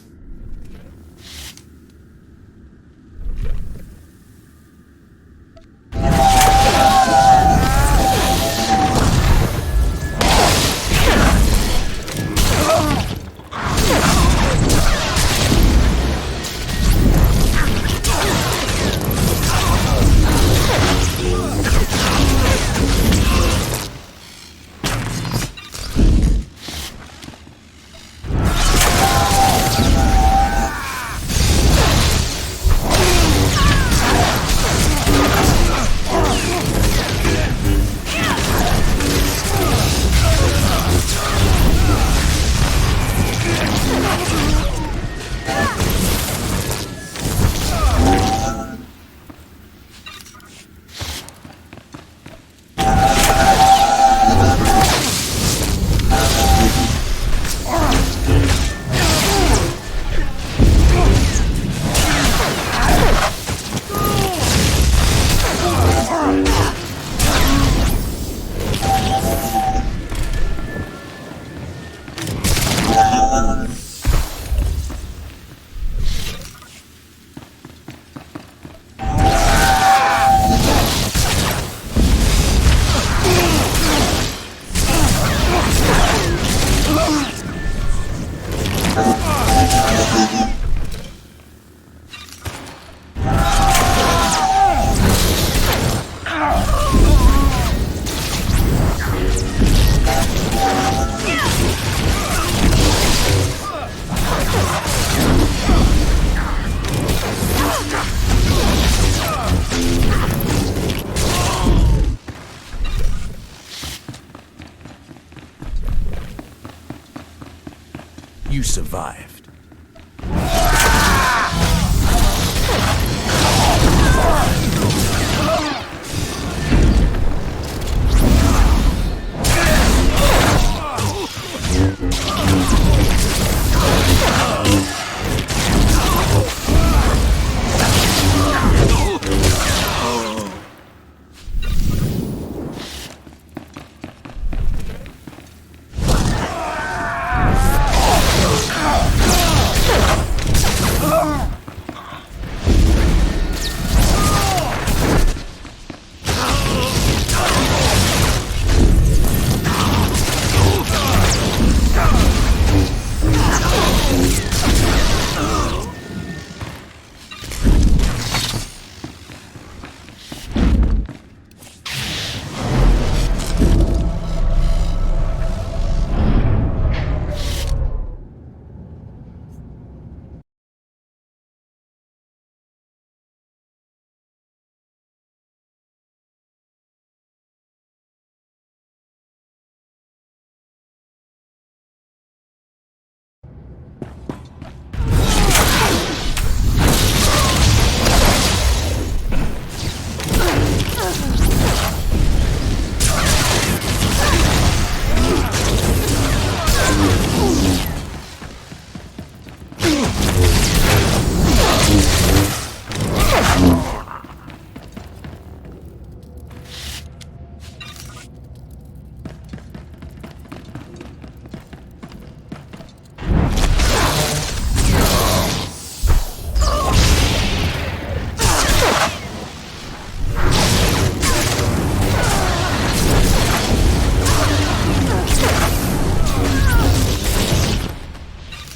You survived.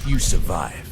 You survived.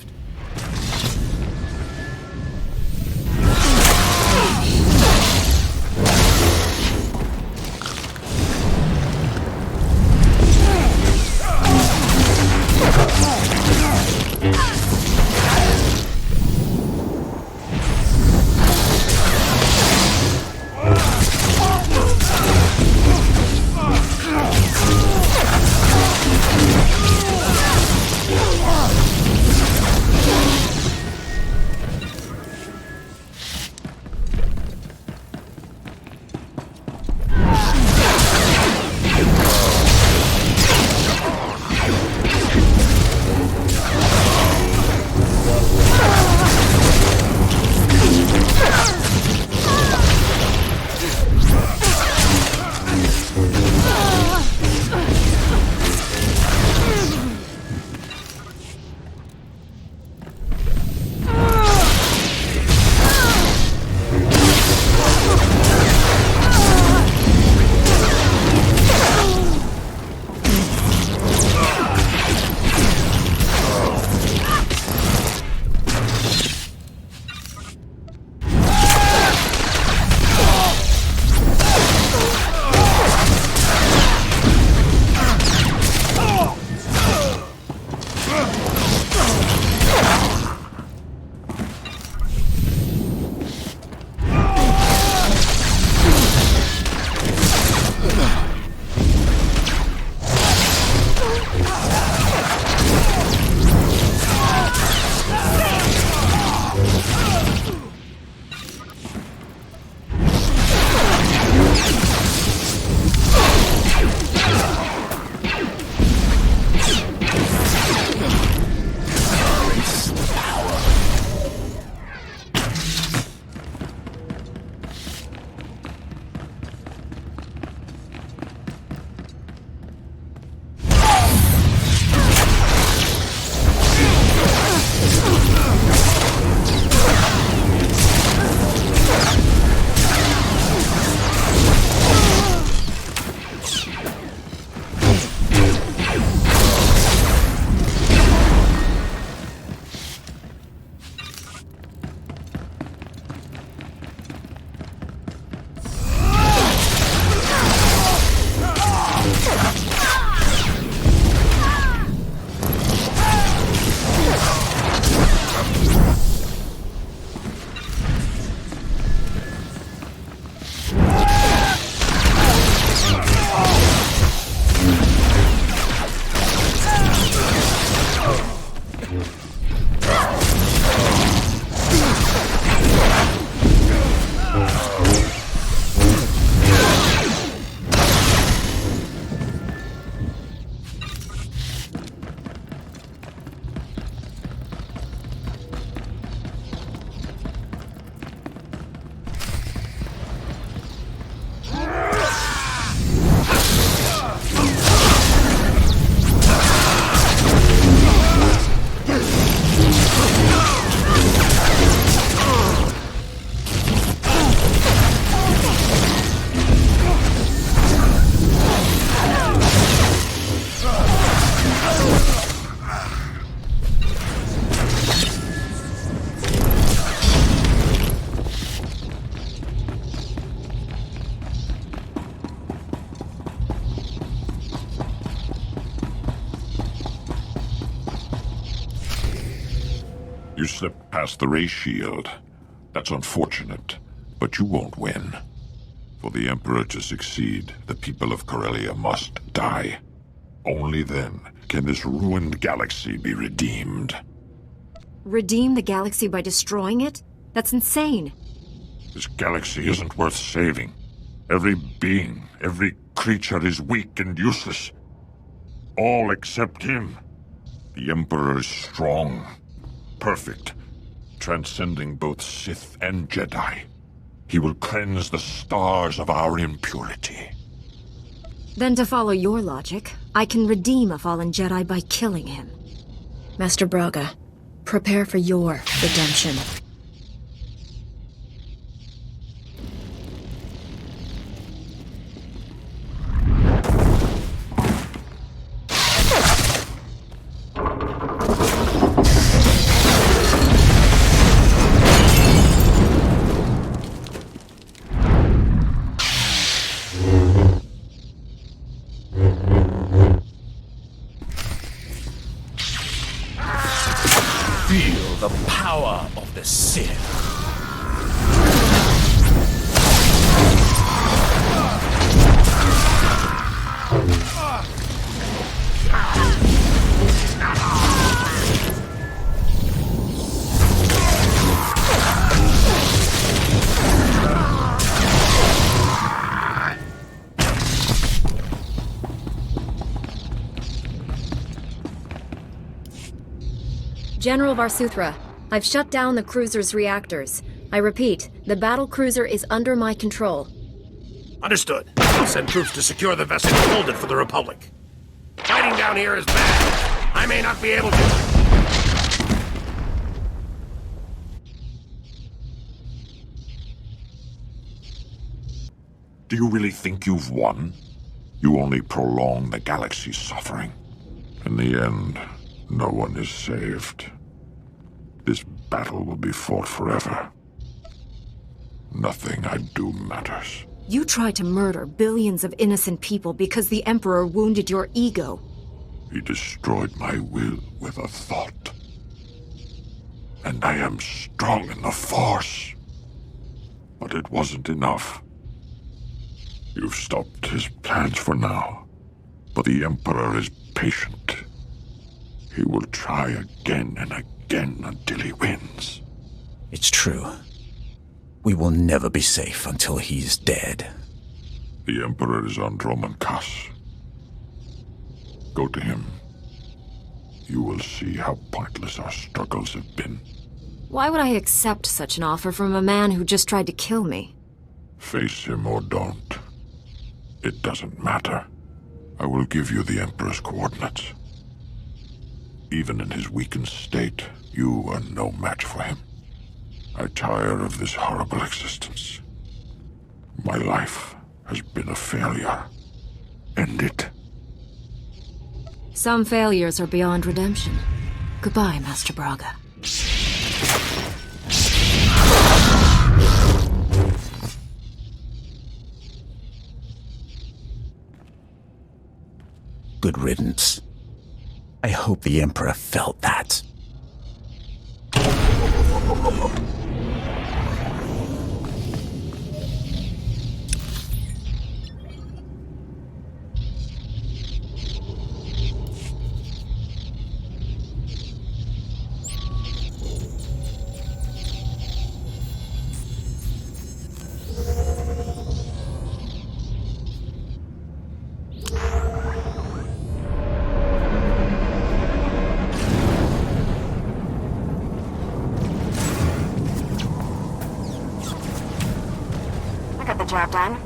You slipped past the ray shield. That's unfortunate, but you won't win. For the Emperor to succeed, the people of Corellia must die. Only then can this ruined galaxy be redeemed. Redeem the galaxy by destroying it? That's insane. This galaxy isn't worth saving. Every being, every creature is weak and useless. All except him. The Emperor is strong, perfect, transcending both Sith and Jedi. He will cleanse the stars of our impurity. Then to follow your logic, I can redeem a fallen Jedi by killing him. Master Braga, prepare for your redemption. Feel the power of the Sith. General Varsuthra, I've shut down the cruiser's reactors. I repeat, the battle cruiser is under my control. Understood. I'll send troops to secure the vessel and hold it for the Republic. Fighting down here is bad. I may not be able to... Do you really think you've won? You only prolong the galaxy's suffering. In the end, no one is saved. This battle will be fought forever. Nothing I do matters. You tried to murder billions of innocent people because the Emperor wounded your ego. He destroyed my will with a thought. And I am strong in the Force. But it wasn't enough. You've stopped his plans for now. But the Emperor is patient. He will try again and again until he wins. It's true. We will never be safe until he's dead. The Emperor is on Droman Kass. Go to him. You will see how pointless our struggles have been. Why would I accept such an offer from a man who just tried to kill me? Face him or don't. It doesn't matter. I will give you the Emperor's coordinates. Even in his weakened state, you are no match for him. I tire of this horrible existence. My life has been a failure. End it. Some failures are beyond redemption. Goodbye, Master Braga. Good riddance. I hope the Emperor felt that. Job done.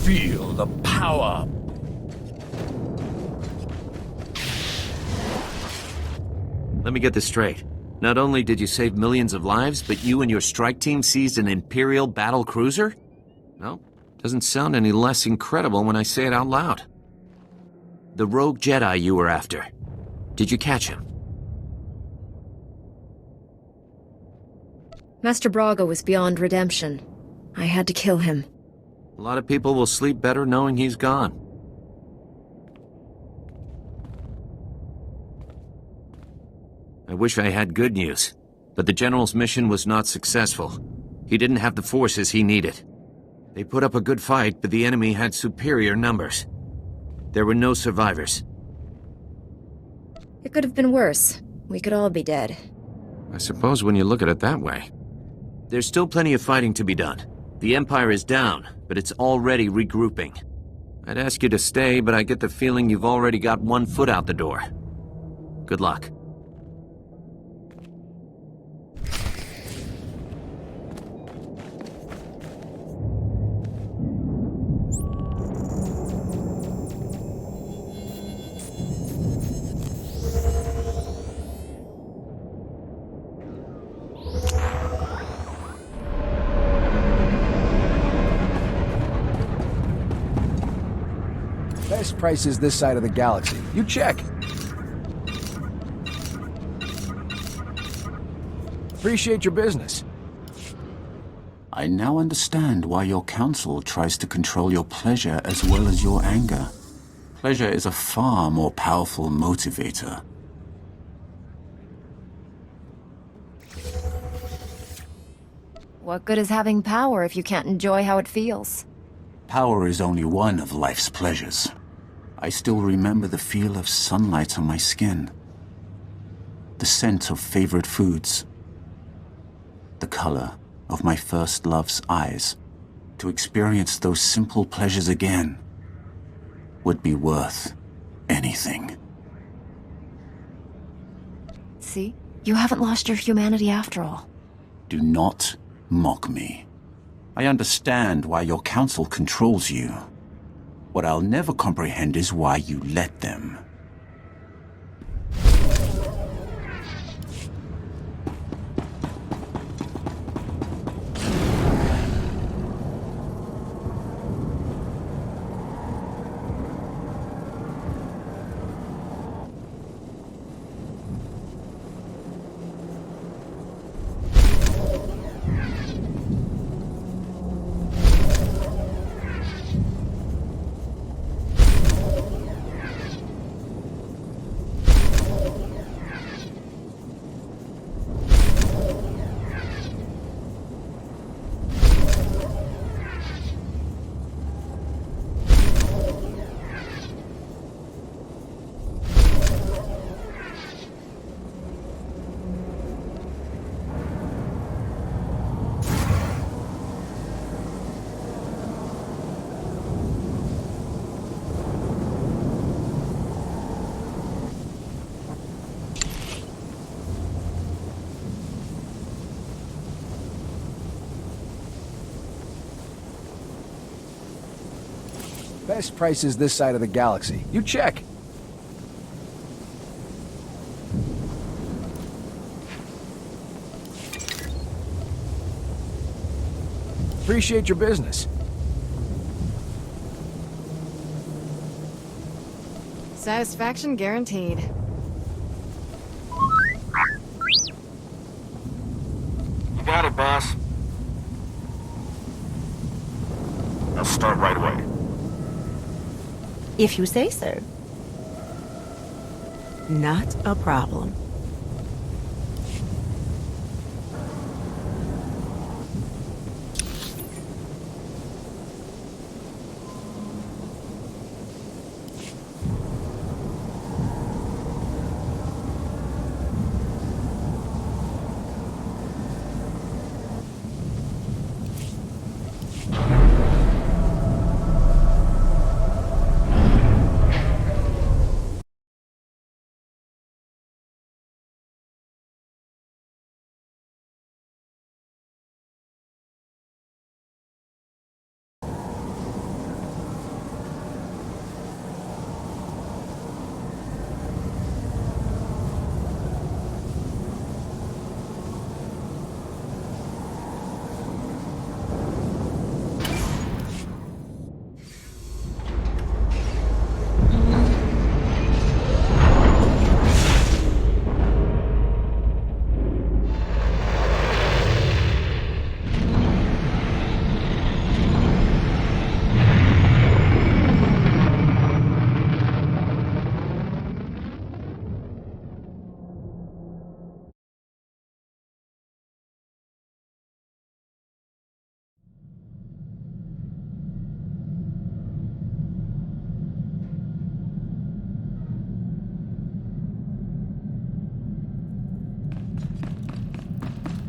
Feel the power. Let me get this straight. Not only did you save millions of lives, but you and your strike team seized an Imperial battle cruiser? Well, Doesn't sound any less incredible when I say it out loud. The rogue Jedi you were after. Did you catch him? Master Braga was beyond redemption. I had to kill him. A lot of people will sleep better knowing he's gone. I wish I had good news, but the General's mission was not successful. He didn't have the forces he needed. They put up a good fight, but the enemy had superior numbers. There were no survivors. It could have been worse. We could all be dead. I suppose when you look at it that way. There's still plenty of fighting to be done. The Empire is down, but it's already regrouping. I'd ask you to stay, but I get the feeling you've already got one foot out the door. Good luck. Best prices this side of the galaxy. You check. Appreciate your business. I now understand why your council tries to control your pleasure as well as your anger. Pleasure is a far more powerful motivator. What good is having power if you can't enjoy how it feels? Power is only one of life's pleasures. I still remember the feel of sunlight on my skin, the scent of favorite foods, the color of my first love's eyes. To experience those simple pleasures again would be worth anything. See? You haven't lost your humanity after all. Do not mock me. I understand why your council controls you. What I'll never comprehend is why you let them. Best prices this side of the galaxy. You check. Appreciate your business. Satisfaction guaranteed. You got it, boss. I'll start right away. If you say so. Not a problem.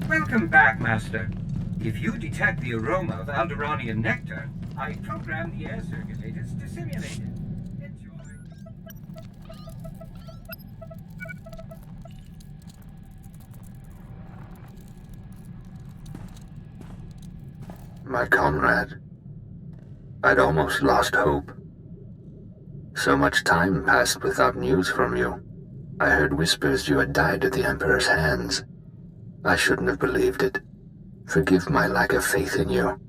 Welcome back, Master. If you detect the aroma of Alderanian nectar, I program the air circulators to simulate it. My comrade. I'd almost lost hope. So much time passed without news from you. I heard whispers you had died at the Emperor's hands. I shouldn't have believed it. Forgive my lack of faith in you.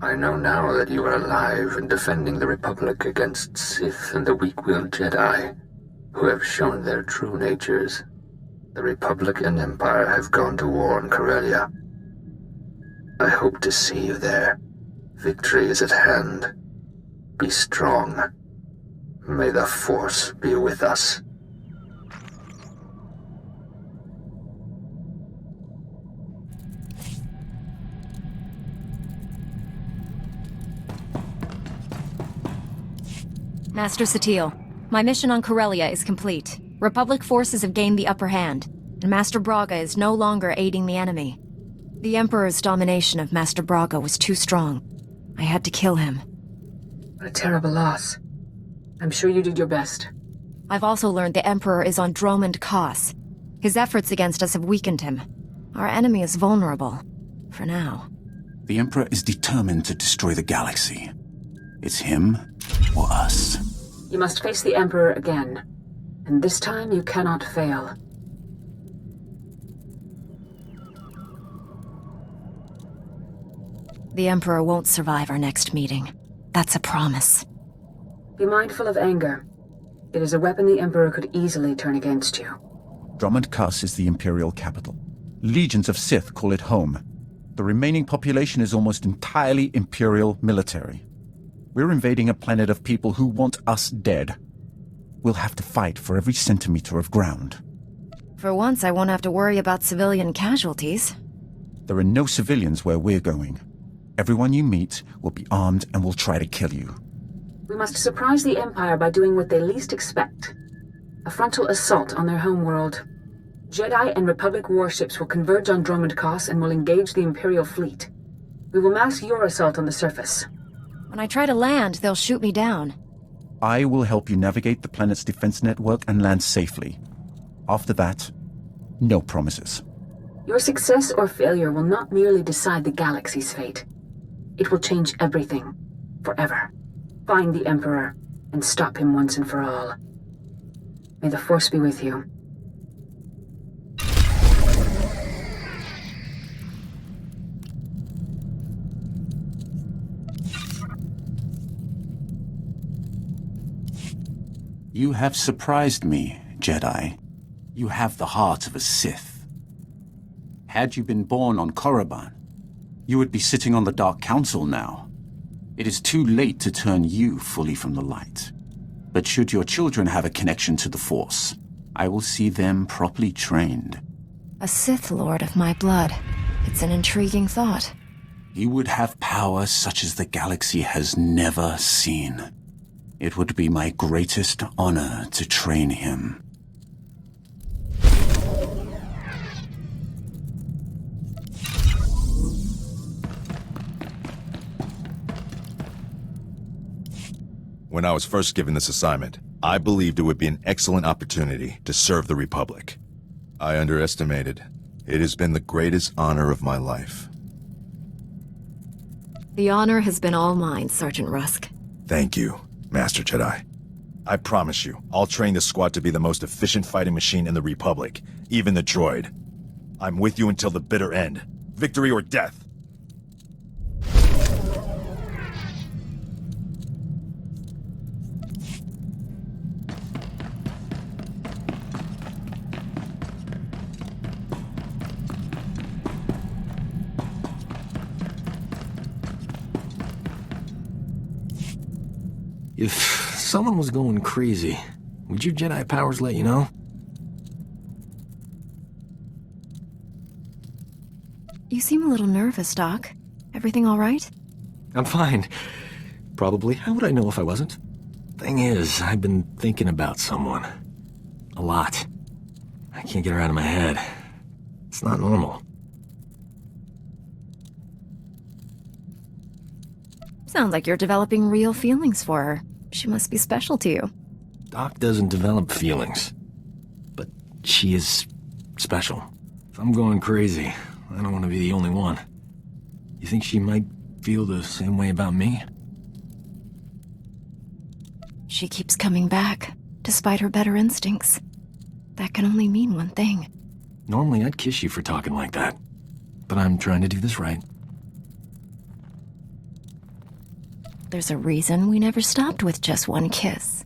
I know now that you are alive and defending the Republic against Sith and the weak-willed Jedi, who have shown their true natures. The Republic and Empire have gone to war in Corellia. I hope to see you there. Victory is at hand. Be strong. May the Force be with us. Master Satele, my mission on Corellia is complete. Republic forces have gained the upper hand, and Master Braga is no longer aiding the enemy. The Emperor's domination of Master Braga was too strong. I had to kill him. What a terrible loss. I'm sure you did your best. I've also learned the Emperor is on Dromund Kaas. His efforts against us have weakened him. Our enemy is vulnerable. For now. The Emperor is determined to destroy the galaxy. It's him or us. You must face the Emperor again. And this time you cannot fail. The Emperor won't survive our next meeting. That's a promise. Be mindful of anger. It is a weapon the Emperor could easily turn against you. Dromund Kaas is the Imperial capital. Legions of Sith call it home. The remaining population is almost entirely Imperial military. We're invading a planet of people who want us dead. We'll have to fight for every centimeter of ground. For once, I won't have to worry about civilian casualties. There are no civilians where we're going. Everyone you meet will be armed and will try to kill you. We must surprise the Empire by doing what they least expect. A frontal assault on their homeworld. Jedi and Republic warships will converge on Dromund Kaas and will engage the Imperial fleet. We will mask your assault on the surface. When I try to land, they'll shoot me down. I will help you navigate the planet's defense network and land safely. After that, no promises. Your success or failure will not merely decide the galaxy's fate. It will change everything. Forever. Find the Emperor and stop him once and for all. May the Force be with you. You have surprised me, Jedi. You have the heart of a Sith. Had you been born on Korriban, you would be sitting on the Dark Council now. It is too late to turn you fully from the light. But should your children have a connection to the Force, I will see them properly trained. A Sith Lord of my blood. It's an intriguing thought. He would have power such as the galaxy has never seen. It would be my greatest honor to train him. When I was first given this assignment, I believed it would be an excellent opportunity to serve the Republic. I underestimated. It has been the greatest honor of my life. The honor has been all mine, Sergeant Rusk. Thank you, Master Jedi. I promise you, I'll train this squad to be the most efficient fighting machine in the Republic, even the droid. I'm with you until the bitter end. Victory or death. If someone was going crazy, would your Jedi powers let you know? You seem a little nervous, Doc. Everything all right? I'm fine. Probably. How would I know if I wasn't? Thing is, I've been thinking about someone. A lot. I can't get her out of my head. It's not normal. Sounds like you're developing real feelings for her. She must be special to you. Doc doesn't develop feelings. But she is special. If I'm going crazy, I don't want to be the only one. You think she might feel the same way about me? She keeps coming back, despite her better instincts. That can only mean one thing. Normally I'd kiss you for talking like that. But I'm trying to do this right. There's a reason we never stopped with just one kiss.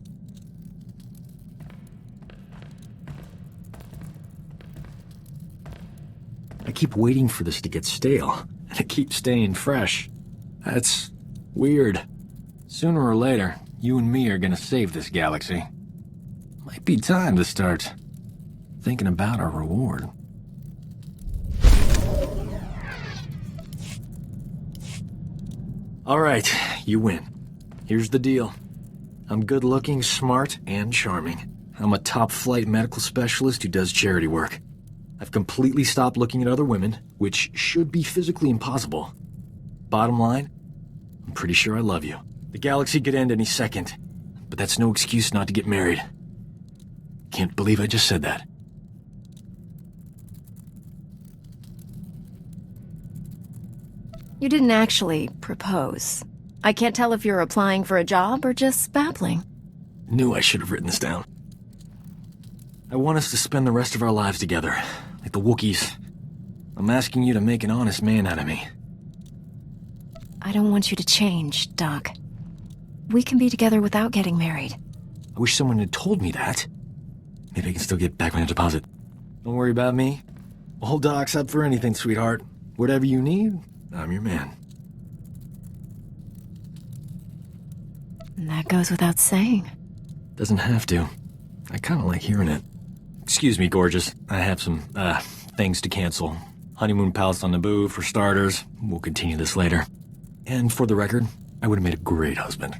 I keep waiting for this to get stale, and it keeps staying fresh. That's weird. Sooner or later, you and me are gonna save this galaxy. Might be time to start thinking about our reward. All right, you win. Here's the deal. I'm good-looking, smart, and charming. I'm a top-flight medical specialist who does charity work. I've completely stopped looking at other women, which should be physically impossible. Bottom line, I'm pretty sure I love you. The galaxy could end any second, but that's no excuse not to get married. Can't believe I just said that. You didn't actually propose. I can't tell if you're applying for a job or just babbling. Knew I should have written this down. I want us to spend the rest of our lives together, like the Wookiees. I'm asking you to make an honest man out of me. I don't want you to change, Doc. We can be together without getting married. I wish someone had told me that. Maybe I can still get back my deposit. Don't worry about me. Old Doc's up for anything, sweetheart. Whatever you need, I'm your man. And that goes without saying. Doesn't have to. I kinda like hearing it. Excuse me, gorgeous. I have some, things to cancel. Honeymoon palace on Naboo, for starters. We'll continue this later. And for the record, I would have made a great husband.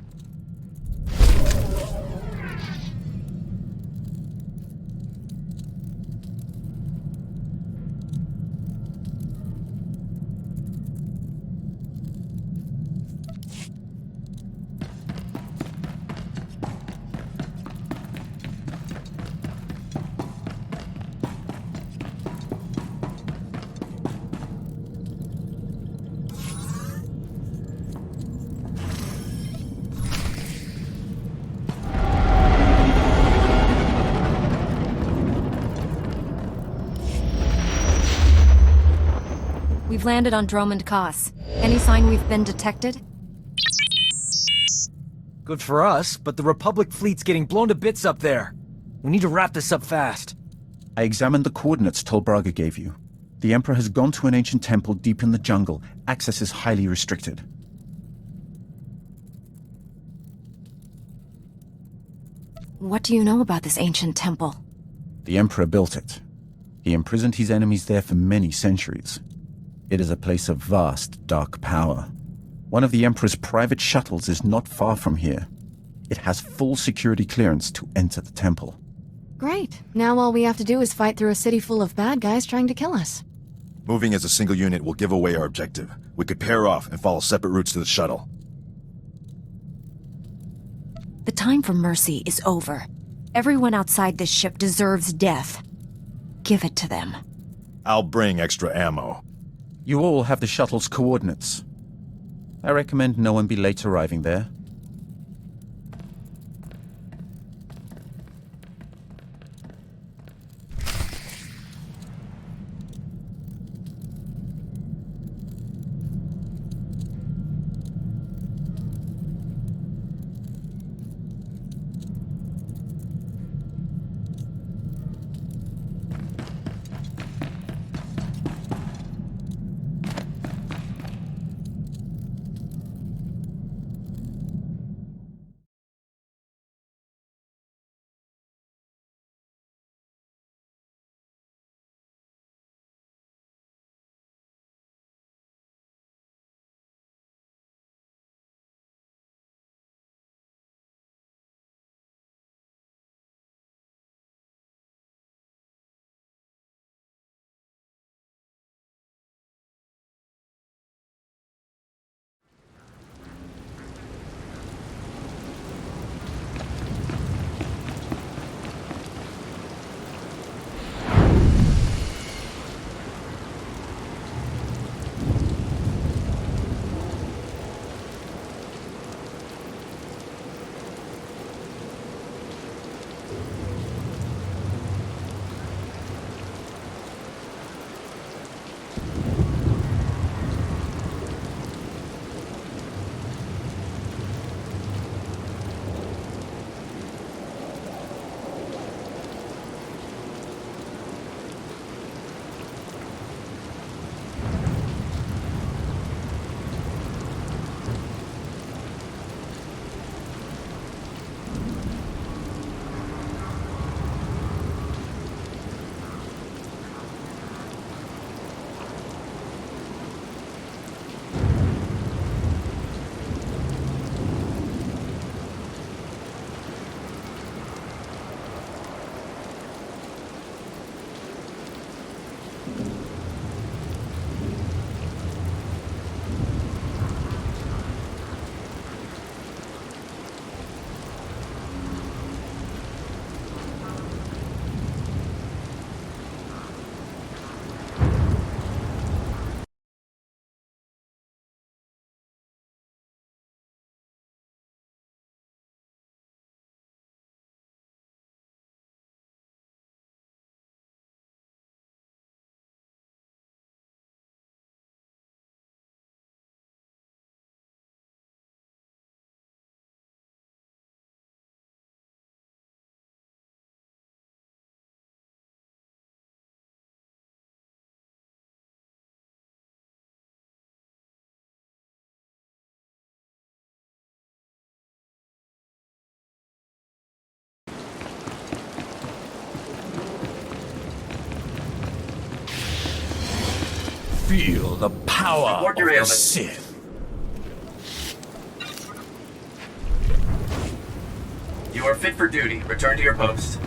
We've landed on Dromund Kaas. Any sign we've been detected? Good for us, but the Republic fleet's getting blown to bits up there. We need to wrap this up fast. I examined the coordinates Tol Braga gave you. The Emperor has gone to an ancient temple deep in the jungle. Access is highly restricted. What do you know about this ancient temple? The Emperor built it. He imprisoned his enemies there for many centuries. It is a place of vast, dark power. One of the Emperor's private shuttles is not far from here. It has full security clearance to enter the temple. Great. Now all we have to do is fight through a city full of bad guys trying to kill us. Moving as a single unit will give away our objective. We could pair off and follow separate routes to the shuttle. The time for mercy is over. Everyone outside this ship deserves death. Give it to them. I'll bring extra ammo. You all have the shuttle's coordinates. I recommend no one be late arriving there. Feel the power Report of your the ailment. Sith. You are fit for duty. Return to your post.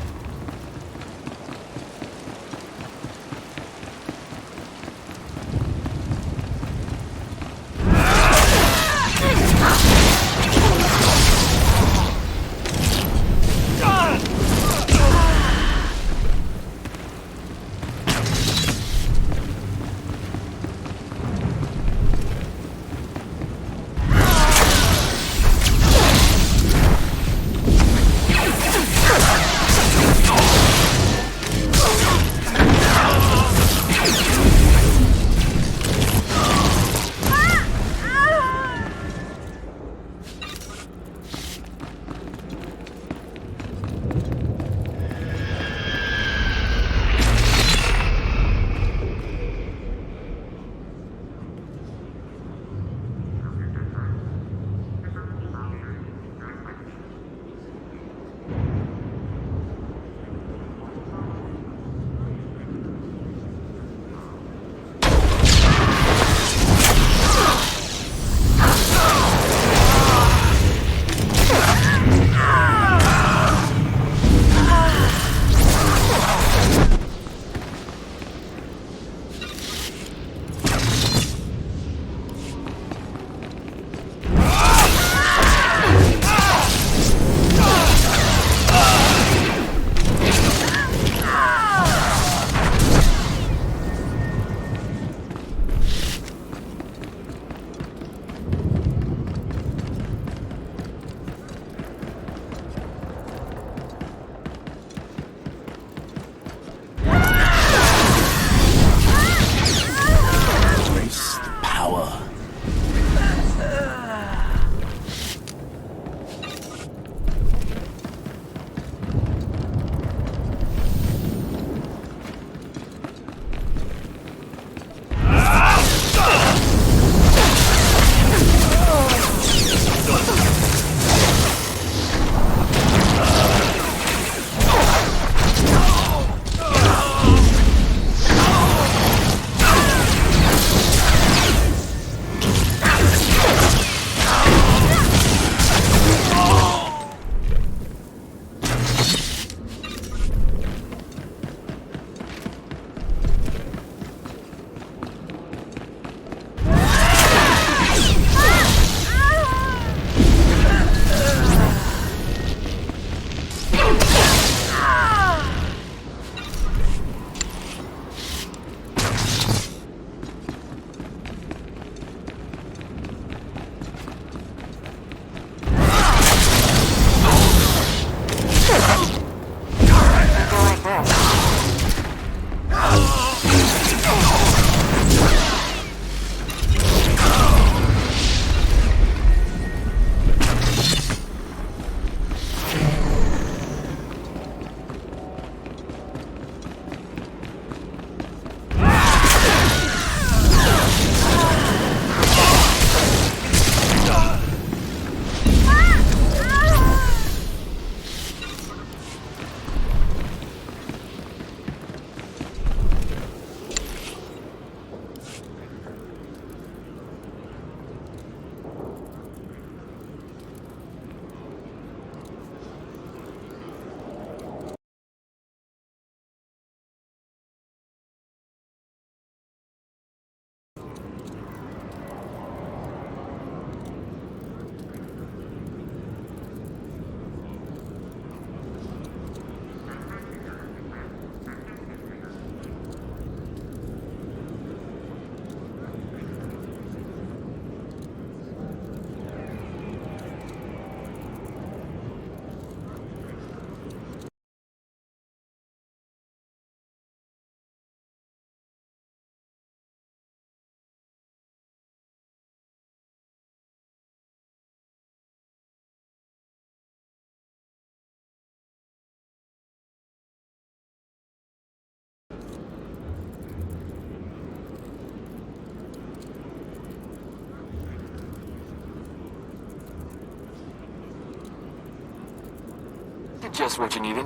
Just what you needed.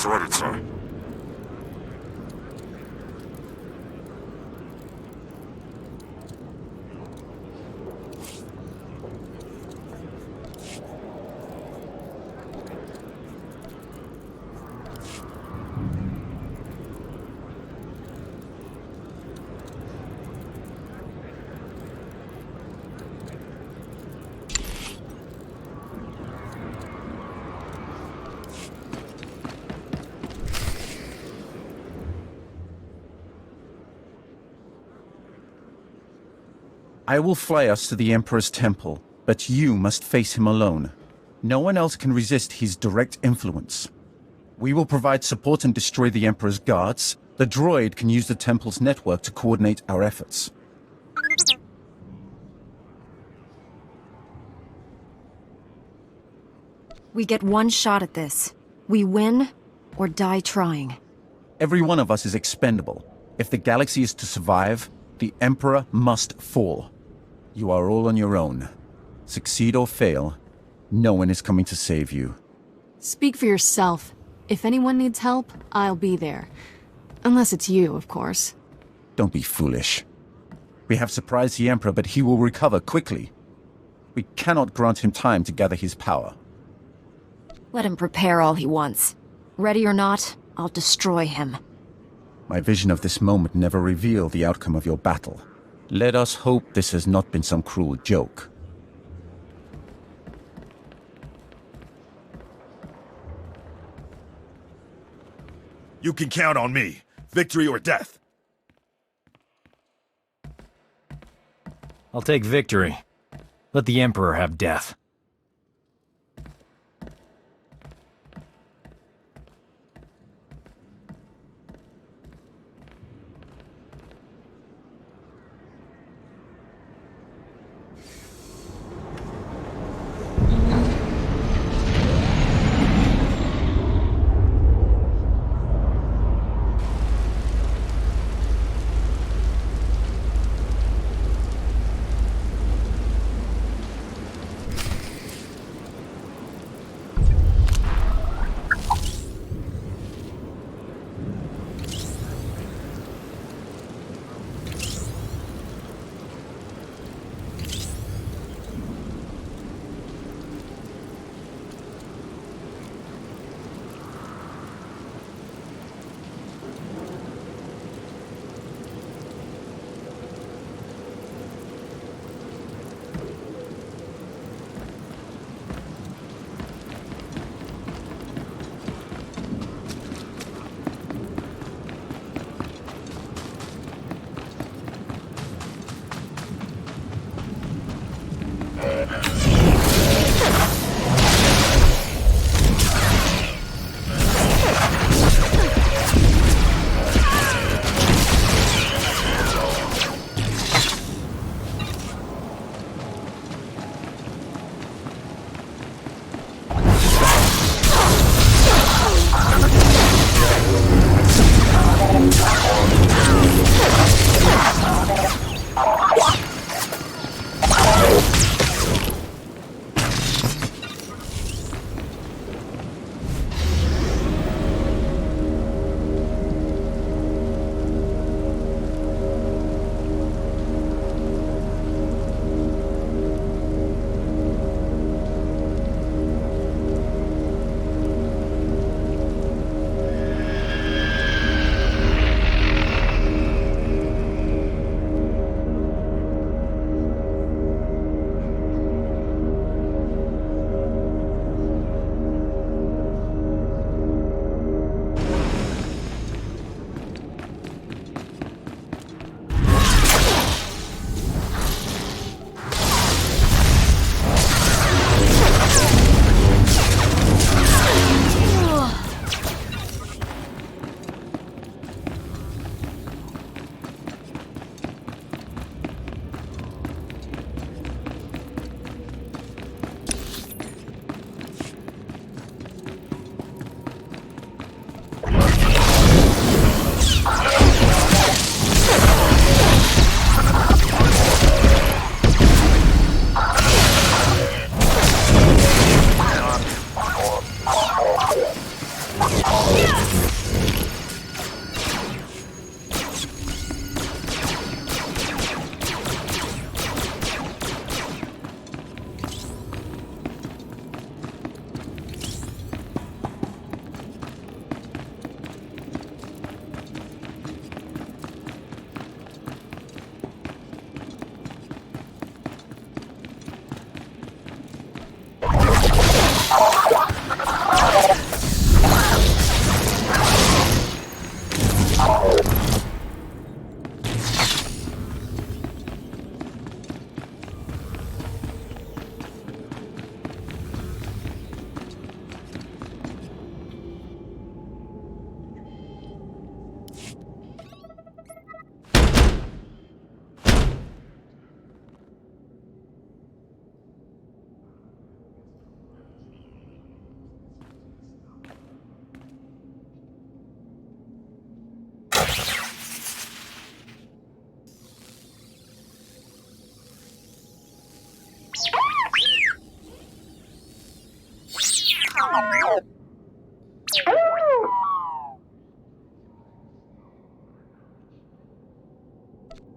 Sorted, sir. I will fly us to the Emperor's temple, but you must face him alone. No one else can resist his direct influence. We will provide support and destroy the Emperor's guards. The droid can use the temple's network to coordinate our efforts. We get one shot at this. We win, or die trying. Every one of us is expendable. If the galaxy is to survive, the Emperor must fall. You are all on your own. Succeed or fail, no one is coming to save you. Speak for yourself. If anyone needs help, I'll be there. Unless it's you, of course. Don't be foolish. We have surprised the Emperor, but he will recover quickly. We cannot grant him time to gather his power. Let him prepare all he wants. Ready or not, I'll destroy him. My vision of this moment never revealed the outcome of your battle. Let us hope this has not been some cruel joke. You can count on me. Victory or death. I'll take victory. Let the Emperor have death.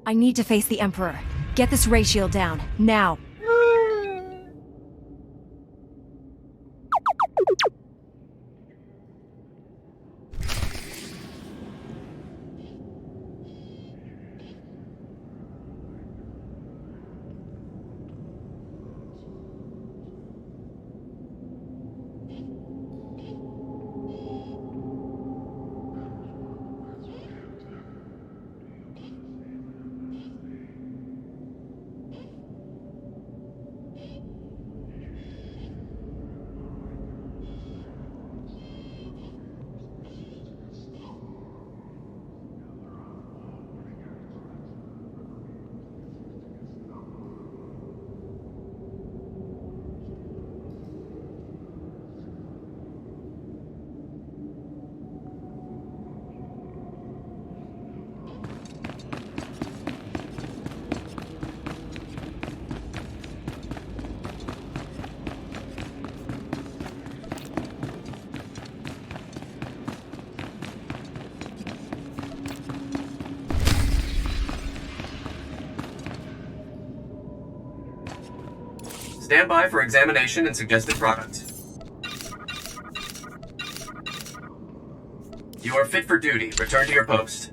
I need to face the Emperor. Get this ray shield down, now. Stand by for examination and suggested product. You are fit for duty. Return to your post.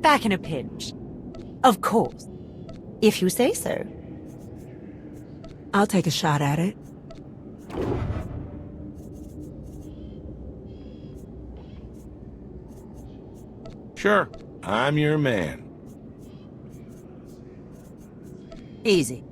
Back in a pinch. Of course. If you say so. I'll take a shot at it. Sure, I'm your man. Easy.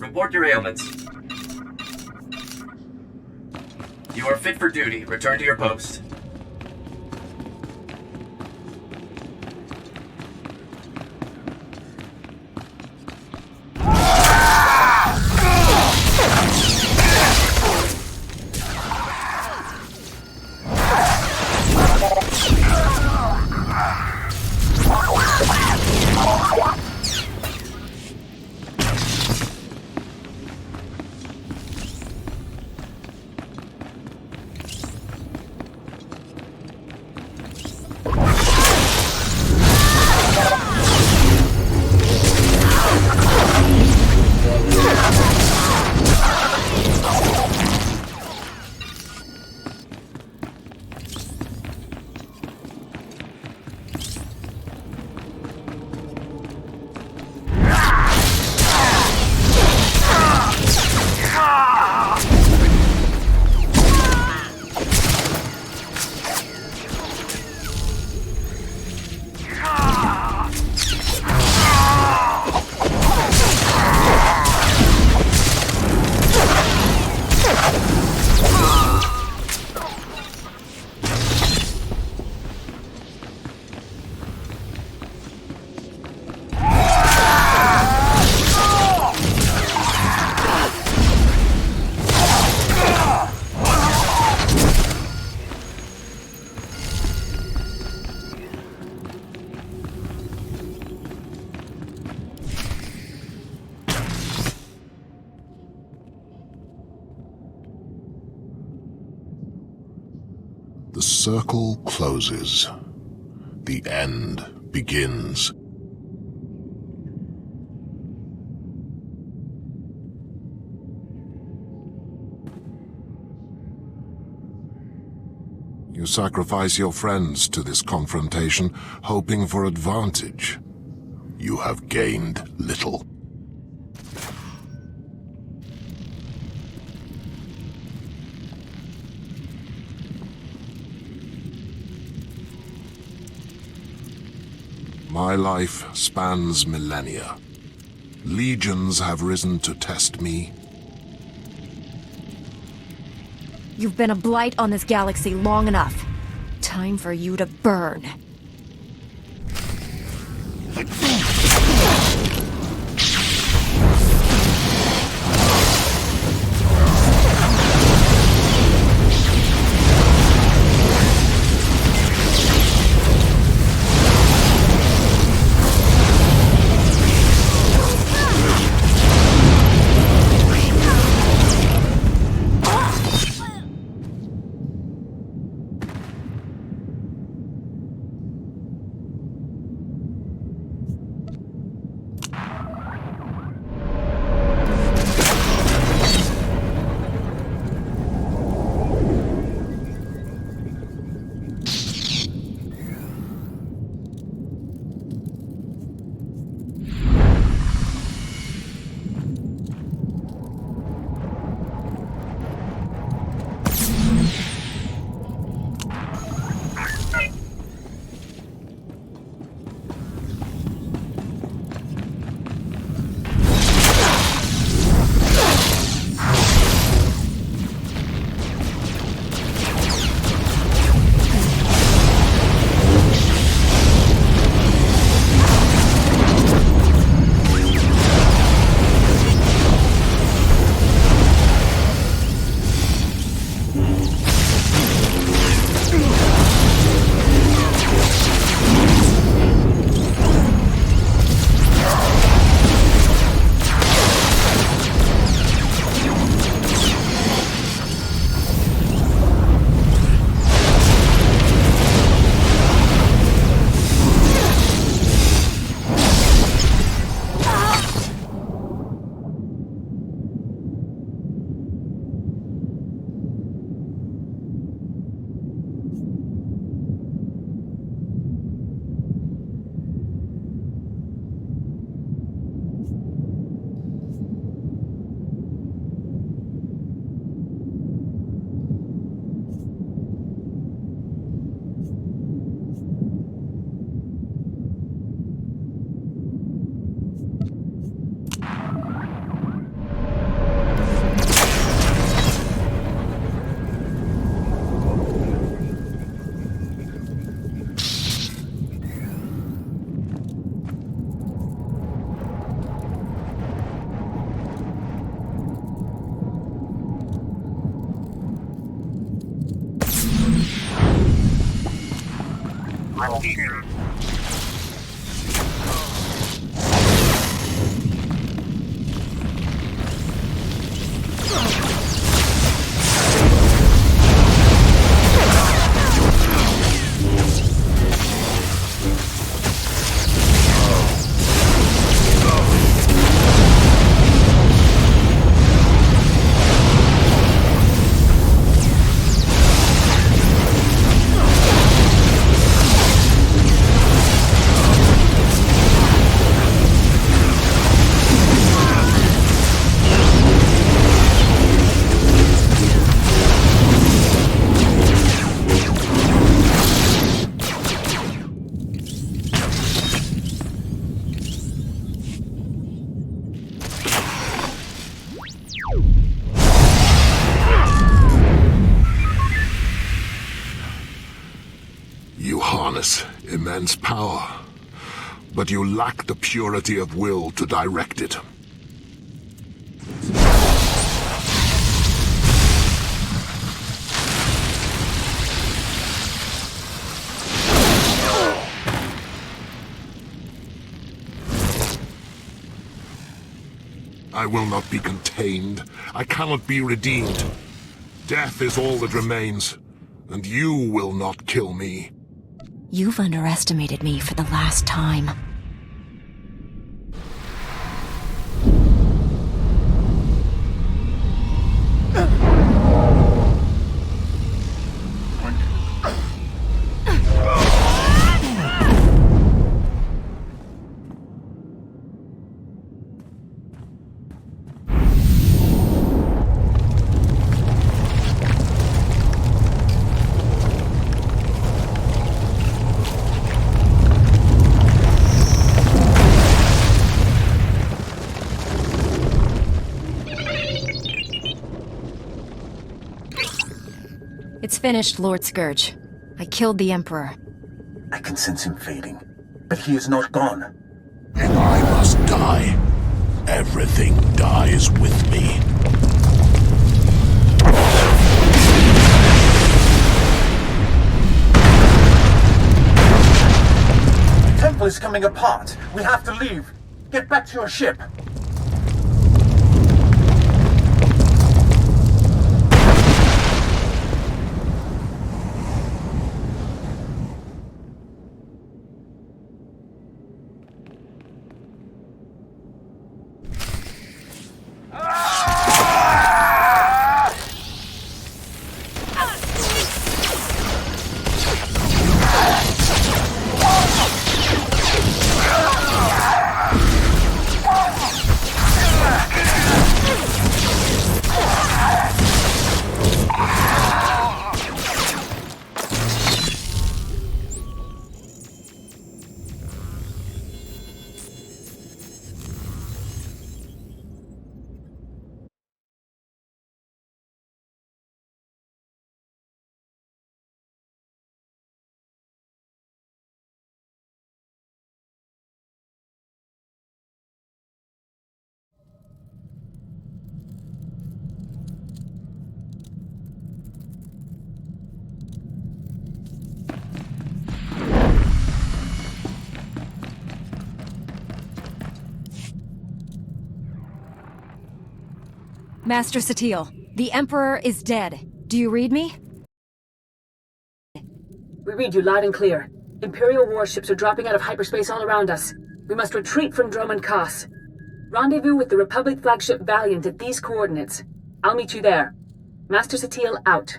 Report your ailments. You are fit for duty. Return to your post. The circle closes. The end begins. You sacrifice your friends to this confrontation, hoping for advantage. You have gained little. My life spans millennia. Legions have risen to test me. You've been a blight on this galaxy long enough. Time for you to burn. You harness immense power, but you lack the purity of will to direct it. I will not be contained. I cannot be redeemed. Death is all that remains, and you will not kill me. You've underestimated me for the last time. It's finished, Lord Scourge. I killed the Emperor. I can sense him fading, but he is not gone. And I must die. Everything dies with me. The temple is coming apart. We have to leave. Get back to your ship. Master Sentinel, the Emperor is dead. Do you read me? We read you loud and clear. Imperial warships are dropping out of hyperspace all around us. We must retreat from Dromund Kaas. Rendezvous with the Republic flagship Valiant at these coordinates. I'll meet you there. Master Sentinel out.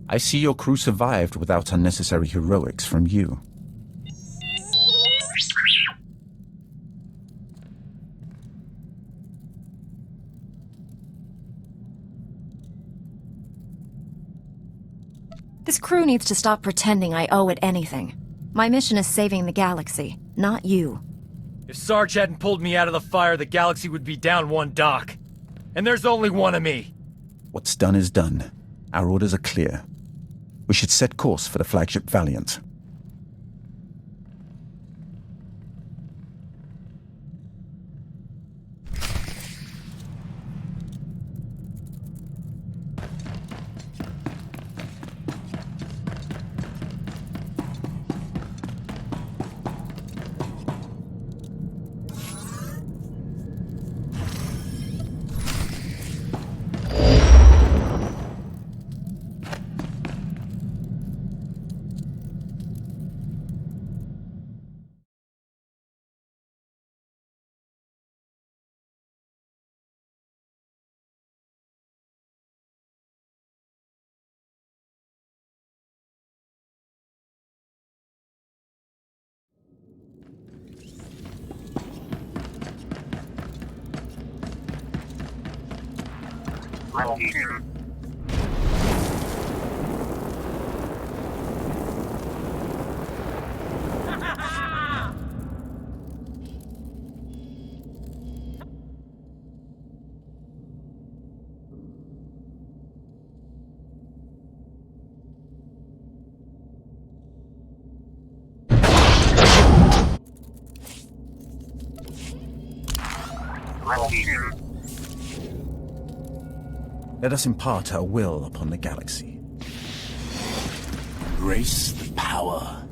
I see your crew survived without unnecessary heroics from you. This crew needs to stop pretending I owe it anything. My mission is saving the galaxy, not you. If Sarge hadn't pulled me out of the fire, the galaxy would be down one dock. And there's only one of me. What's done is done. Our orders are clear. We should set course for the flagship Valiant. Let us impart our will upon the galaxy. Embrace the power.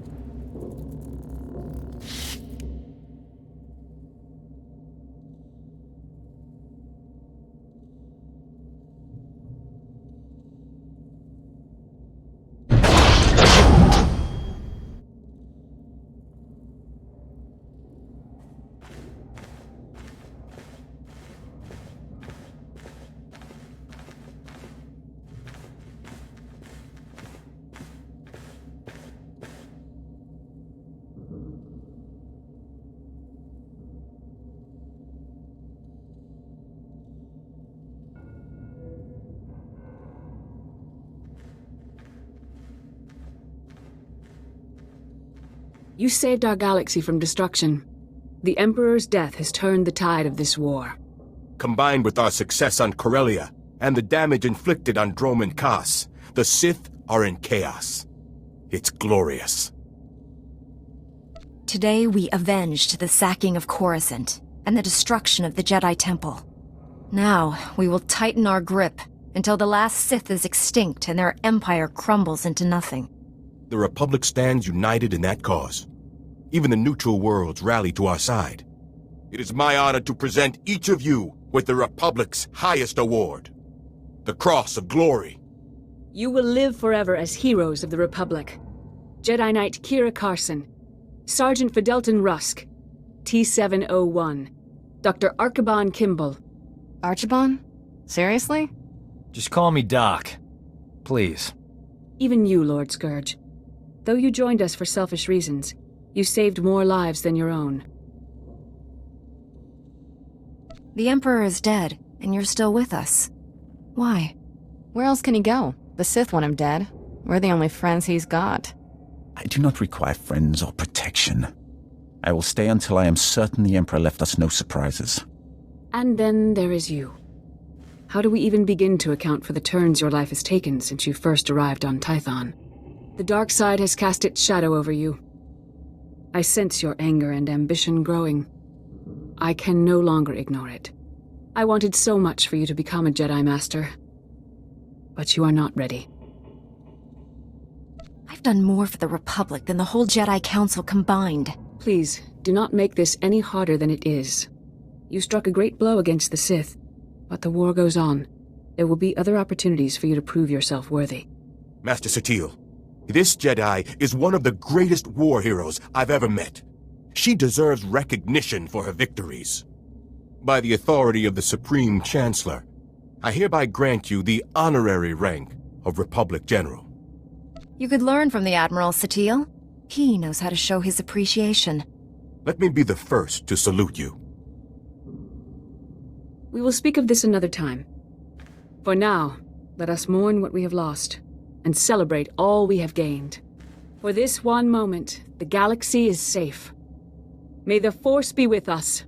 You saved our galaxy from destruction. The Emperor's death has turned the tide of this war. Combined with our success on Corellia, and the damage inflicted on Dromund Kaas, the Sith are in chaos. It's glorious. Today we avenged the sacking of Coruscant and the destruction of the Jedi Temple. Now we will tighten our grip until the last Sith is extinct and their empire crumbles into nothing. The Republic stands united in that cause. Even the neutral worlds rally to our side. It is my honor to present each of you with the Republic's highest award, the Cross of Glory. You will live forever as heroes of the Republic. Jedi Knight Kira Carson, Sergeant Fidelton Rusk, T-701, Dr. Archibald Kimball. Archibald? Seriously? Just call me Doc. Please. Even you, Lord Scourge. Though you joined us for selfish reasons, you saved more lives than your own. The Emperor is dead, and you're still with us. Why? Where else can he go? The Sith want him dead. We're the only friends he's got. I do not require friends or protection. I will stay until I am certain the Emperor left us no surprises. And then there is you. How do we even begin to account for the turns your life has taken since you first arrived on Tython? The dark side has cast its shadow over you. I sense your anger and ambition growing. I can no longer ignore it. I wanted so much for you to become a Jedi Master. But you are not ready. I've done more for the Republic than the whole Jedi Council combined. Please, do not make this any harder than it is. You struck a great blow against the Sith, but the war goes on. There will be other opportunities for you to prove yourself worthy. Master Satele, this Jedi is one of the greatest war heroes I've ever met. She deserves recognition for her victories. By the authority of the Supreme Chancellor, I hereby grant you the honorary rank of Republic General. You could learn from the Admiral, Satele. He knows how to show his appreciation. Let me be the first to salute you. We will speak of this another time. For now, let us mourn what we have lost, and celebrate all we have gained. For this one moment, the galaxy is safe. May the Force be with us.